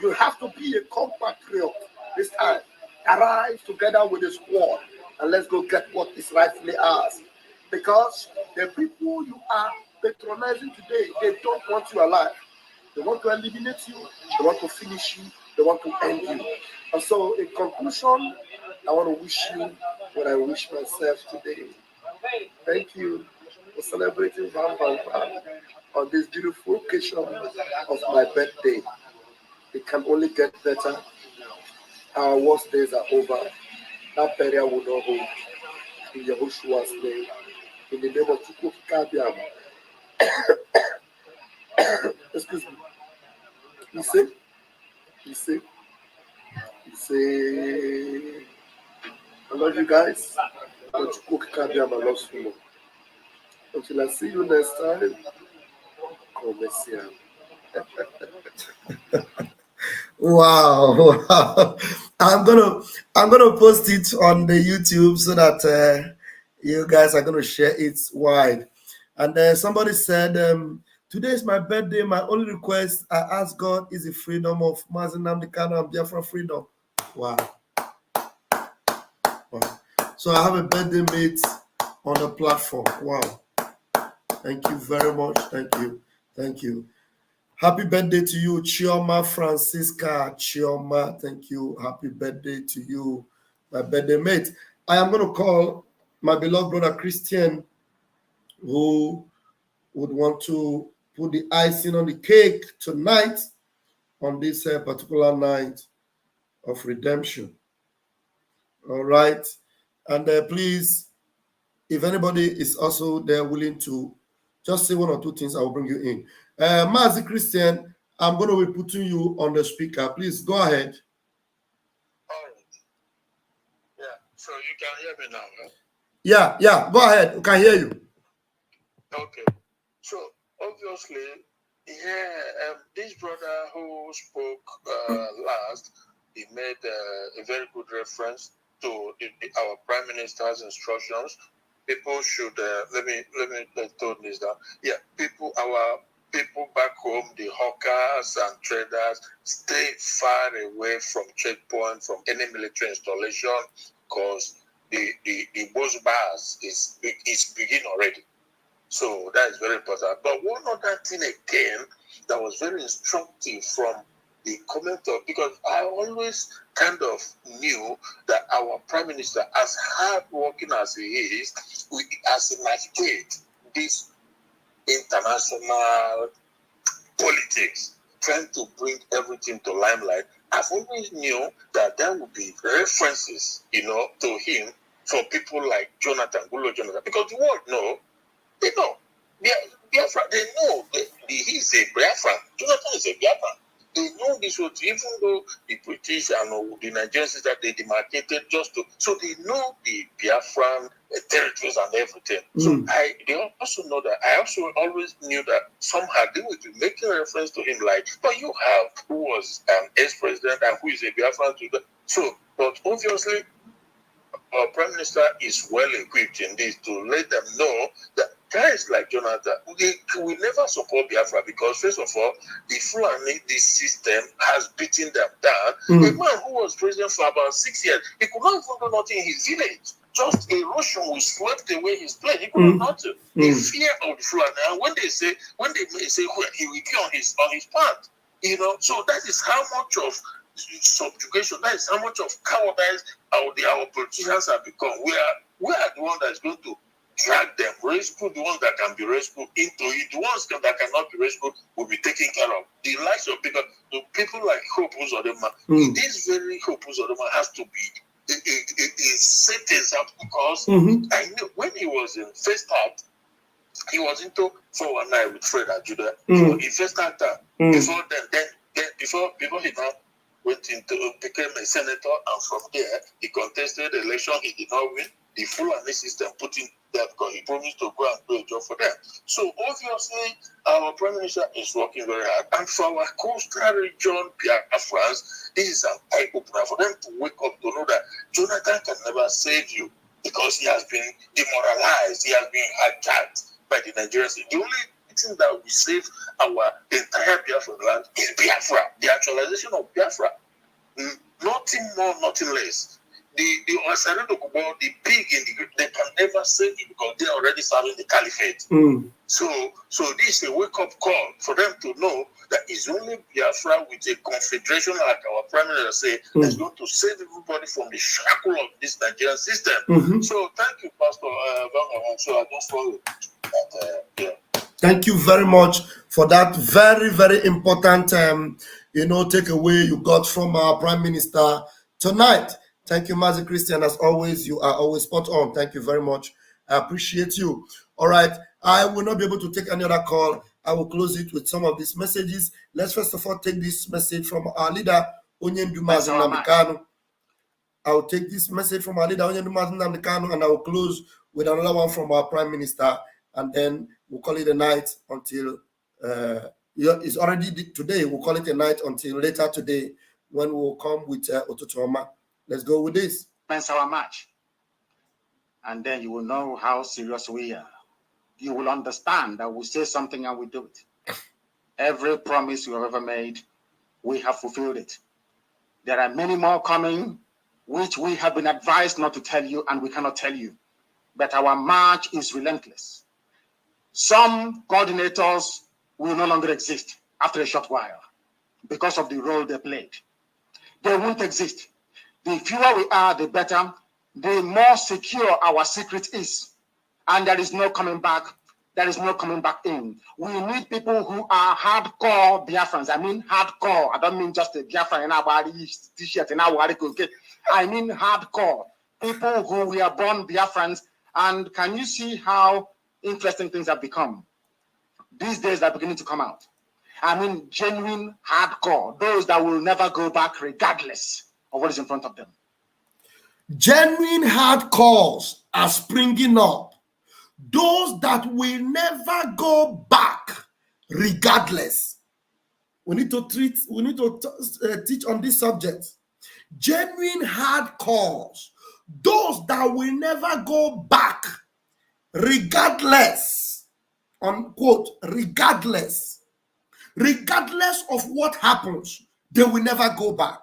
You have to be a compatriot this time. Arise together with the squad and let's go get what is rightfully ours. Because the people you are patronizing today, they don't want you alive. They want to eliminate you. They want to finish you. They want to end you. And so, in conclusion, I want to wish you what I wish myself today. Thank you for celebrating Bam Bam Bam. on this beautiful occasion of my birthday. It can only get better. Our worst days are over. That barrier will not hold. In Yahushua's name. In the name of Chukwu Kabiam. Excuse me. You see? You see? You see? I love you guys. But Chukwu Kabiam, I love you more. Until I see you next time. Wow. I'm gonna post it on the YouTube so that you guys are gonna share it wide. And somebody said, today is my birthday. My only request I ask God is the freedom of Mazi Nnamdi Kanu and Biafra freedom. Wow. So I have a birthday mate on the platform. Wow. Thank you very much. Thank you. Thank you. Happy birthday to you, Chioma Francisca. Chioma, thank you. Happy birthday to you, my birthday mate. I am going to call my beloved brother Christian, who would want to put the icing on the cake tonight on this particular night of redemption. All right. And please, if anybody is also there willing to just say one or two things, I will bring you in. Mazi Christian, I'm going to be putting you on the speaker. Please go ahead. All right. Yeah, so you can hear me now, right? Yeah, go ahead. We can hear you. Okay. So, obviously, this brother who spoke last, he made a very good reference to our Prime Minister's instructions. People should let me tone this down. Yeah, our people back home, the hawkers and traders, stay far away from checkpoint, from any military installation, because the Bose bars is begin already. So that is very important. But one other thing again that was very instructive from the comment of, because I always kind of knew that our Prime Minister, as hard working as he is, as he navigate this international politics, trying to bring everything to limelight, I've always knew that there would be references, to him for people like Jonathan, because the world know, they know. Biafra, they know he's a Biafra. Jonathan is a Biafra. They know this was, even though the British and the Nigerians that they demarcated so they know the Biafran territories and everything. So they also know that. I also always knew that somehow they would be making reference to him like, but you have who was an ex-president and who is a Biafran to the. So, but obviously, our Prime Minister is well equipped in this to let them know that guys like Jonathan, we never support Biafra because, first of all, the Fulani, this system has beaten them down. A man who was president for about 6 years, he could not even do nothing in his village. Just a Russian who swept away his plane. He could not do. The fear of the Fulani. And when they say well, he will be on his part, so that is how much of subjugation, that is how much of cowardice our politicians have become. We are the one that is going to drag them, rescue the ones that can be rescued into it. The ones that cannot be rescued will be taken care of. The lives of people like Hope Uzodinma, this very Hope Uzodinma has to be a set example, because I know when he was in first start, he was into 419 with Fred Ajuda. So he first started before then before he now went into became a senator, and from there he contested the election. He did not win. The Fulani system put in there because he promised to go and do a job for them. So obviously our Prime Minister is working very hard. And for our coastal region Biafrans, this is an eye-opener for them to wake up to know that Jonathan can never save you, because he has been demoralized, he has been hijacked by the Nigerians. The only thing that will save our entire Biafra land is Biafra, the actualization of Biafra. Nothing more, nothing less. The pig in the they can never save you because they are already serving the caliphate. So this is a wake-up call for them to know that it's only Biafra with a confederation, like our Prime Minister say, that's going to save everybody from the shackle of this Nigerian system. So thank you, Pastor. So I just want to Thank you very much for that very, very important, takeaway you got from our Prime Minister tonight. Thank you, Mazi Christian. As always, you are always spot on. Thank you very much. I appreciate you. All right. I will not be able to take any other call. I will close it with some of these messages. Let's first of all take this message from our leader, Onyenduma Nnamdi. I will take this message from our leader, Onyenduma Nnamdi, and I will close with another one from our Prime Minister, and then we'll call it a night until it's already today. We'll call it a night until later today when we'll come with Ototoma. Let's go with this. Commence our march, and then you will know how serious we are. You will understand that we say something and we do it. Every promise you have ever made, we have fulfilled it. There are many more coming, which we have been advised not to tell you, and we cannot tell you. But our march is relentless. Some coordinators will no longer exist after a short while because of the role they played. They won't exist. The fewer we are, the better, the more secure our secret is. And there is no coming back. There is no coming back in. We need people who are hardcore Biafrans. I mean hardcore. I don't mean just a Biafran in our body, t-shirt in our body. Okay. I mean hardcore. People who we are born Biafrans. And can you see how interesting things have become? These days they're beginning to come out. I mean genuine hardcore. Those that will never go back regardless of what is in front of them. Genuine hardcores are springing up. Those that will never go back regardless. We need to teach on this subject. Genuine hardcores. Those that will never go back regardless. Unquote, regardless. Regardless of what happens, they will never go back.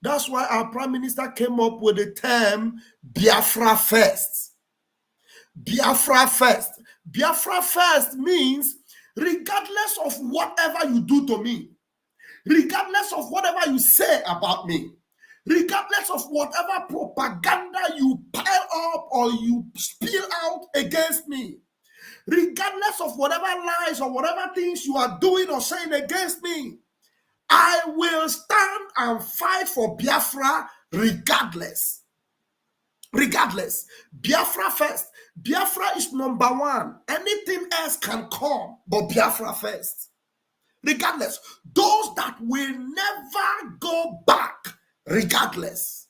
That's why our Prime Minister came up with the term Biafra First. Biafra First. Biafra First means regardless of whatever you do to me, regardless of whatever you say about me, regardless of whatever propaganda you pile up or you spill out against me, regardless of whatever lies or whatever things you are doing or saying against me, I will stand and fight for Biafra regardless. Regardless. Biafra first. Biafra is number one. Anything else can come, but Biafra first. Regardless. Those that will never go back, regardless.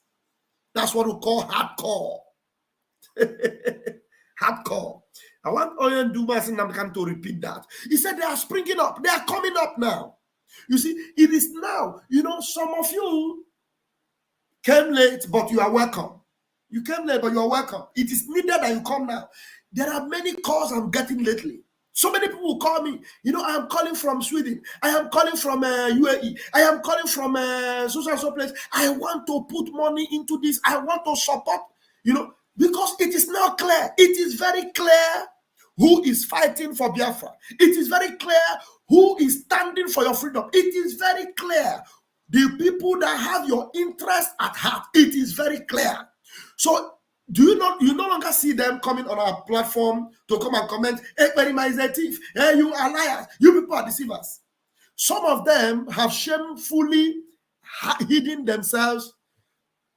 That's what we call hardcore. Hardcore. I want Oyenduma Nnamdi to repeat that. He said they are springing up. They are coming up now. You see, it is now. You know, some of you came late, but you are welcome. You came late, but you are welcome. It is needed that you come now. There are many calls I'm getting lately. So many people call me. You know, I am calling from Sweden. I am calling from UAE. I am calling from so place. I want to put money into this. I want to support, you know, because it is now clear. It is very clear who is fighting for Biafra. It is very clear who is standing for your freedom. It is very clear. The people that have your interest at heart. It is very clear. So do you not? You no longer see them coming on our platform to come and comment. Ekpa is a thief. Hey, you are liars. You people are deceivers. Some of them have shamefully hidden themselves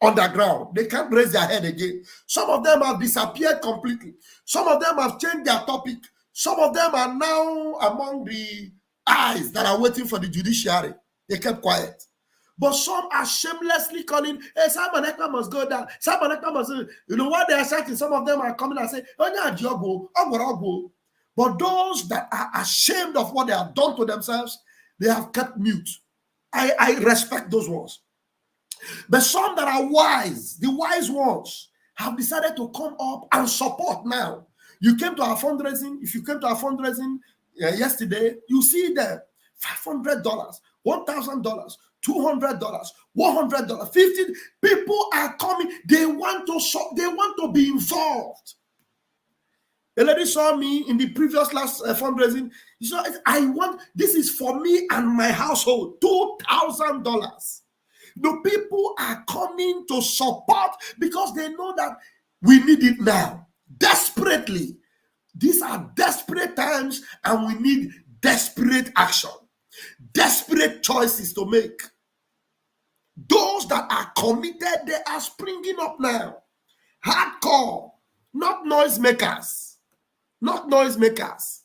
underground. They can't raise their head again. Some of them have disappeared completely. Some of them have changed their topic. Some of them are now among the eyes that are waiting for the judiciary. They kept quiet. But some are shamelessly calling, hey, Simon Ekpa must go down. Simon Ekpa must, you know what they are shouting? Some of them are coming and saying, oh, yeah, Diogo, oh, but those that are ashamed of what they have done to themselves, they have kept mute. I respect those ones. But some that are wise, the wise ones, have decided to come up and support now. You came to our fundraising. If you came to our fundraising yesterday, you see there $500, $1,000, $200, $100, 50. People are coming. They want to be involved. The lady saw me in the previous last fundraising. She said, this is for me and my household, $2,000. The people are coming to support because they know that we need it now, desperately. These are desperate times, and we need desperate action, desperate choices to make. Those that are committed, they are springing up now. Hardcore, not noisemakers. Not noisemakers.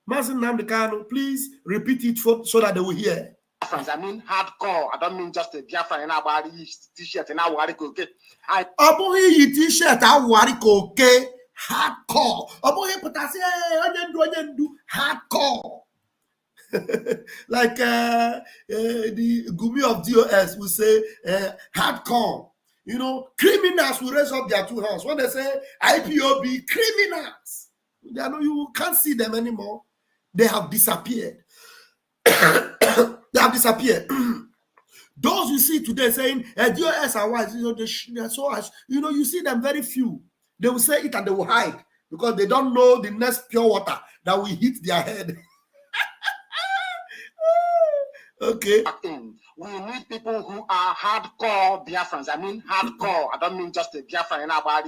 Mazen Namdekano, please repeat it so that they will hear. I mean hardcore. I don't mean just a Biafra in our t-shirt and our t-shirt. Hardcore. Hardcore. Like the Gumi of DOS will say hardcore. You know, criminals will raise up their two hands. When they say IPOB, criminals, they are, you can't see them anymore. They have disappeared. They have disappeared. Those you see today saying DOS are wise, you know, they are so harsh. You know, you see them very few. They will say it and they will hide because they don't know the next pure water that will hit their head. Okay. We need people who are hardcore Biafrans. I mean hardcore. I don't mean just a Biafra in our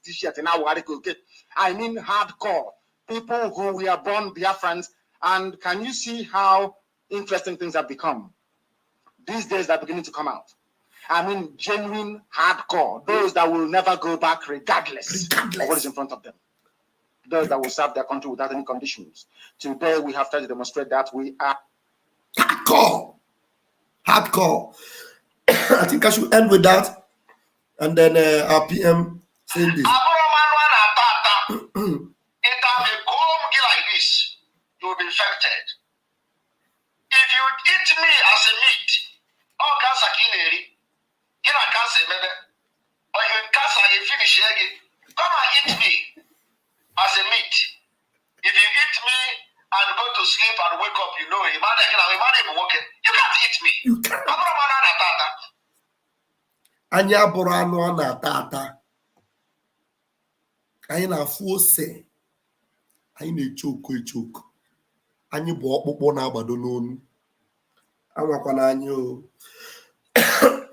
t-shirt and our t-shirt. I mean hardcore. People who we are born Biafrans. And can you see how interesting things have become? These days they're beginning to come out. I mean genuine hardcore. Those that will never go back regardless of what is in front of them. Those that will serve their country without any conditions. Today we have tried to demonstrate that we are hardcore. Hardcore. I think I should end with that. And then our PM saying this. You will be infected. If you eat me as a meat, or cancer kineri, you know cancer maybe, or you cancer you finish again, come and eat me as a meat. If you eat me and go to sleep and wake up, you know, you can't eat me. You can't. Anya borano na tata. Anyị na-afụ ose. Anyị na-echoku echoku. Anyị bụ ọkpụkpụ na-agbado n'onu. Anwakwana anyị o.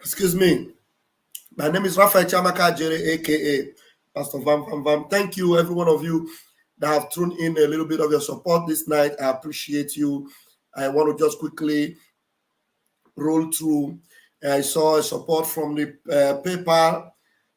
Excuse me. My name is Raphael Chamaka Jere, aka Pastor Vam. Thank you, every one of you that have thrown in a little bit of your support this night. I appreciate you. I want to just quickly roll through. I saw a support from the PayPal.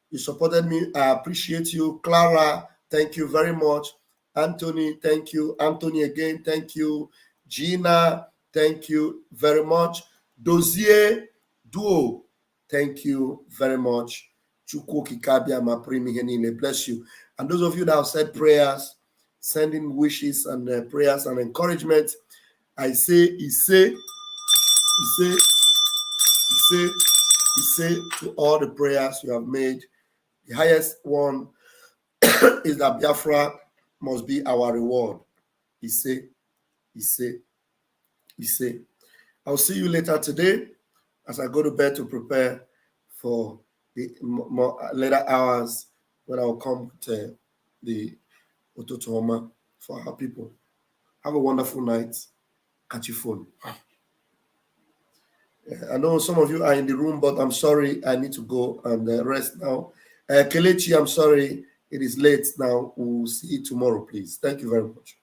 You supported me. I appreciate you. Clara, thank you very much. Anthony, thank you. Anthony again, thank you. Gina, thank you very much. Dozier Duo, thank you very much. Chukwu Kikabia Maprimi Henile, bless you. And those of you that have said prayers, sending wishes and prayers and encouragement, I say, to all the prayers you have made. The highest one is that Biafra must be our reward. He say. I'll see you later today as I go to bed to prepare for the more later hours when I'll come to the Ototohoma for our people. Have a wonderful night. Catch your phone. I know some of you are in the room, but I'm sorry. I need to go and rest now. Kelechi, I'm sorry. It is late now. We'll see you tomorrow, please. Thank you very much.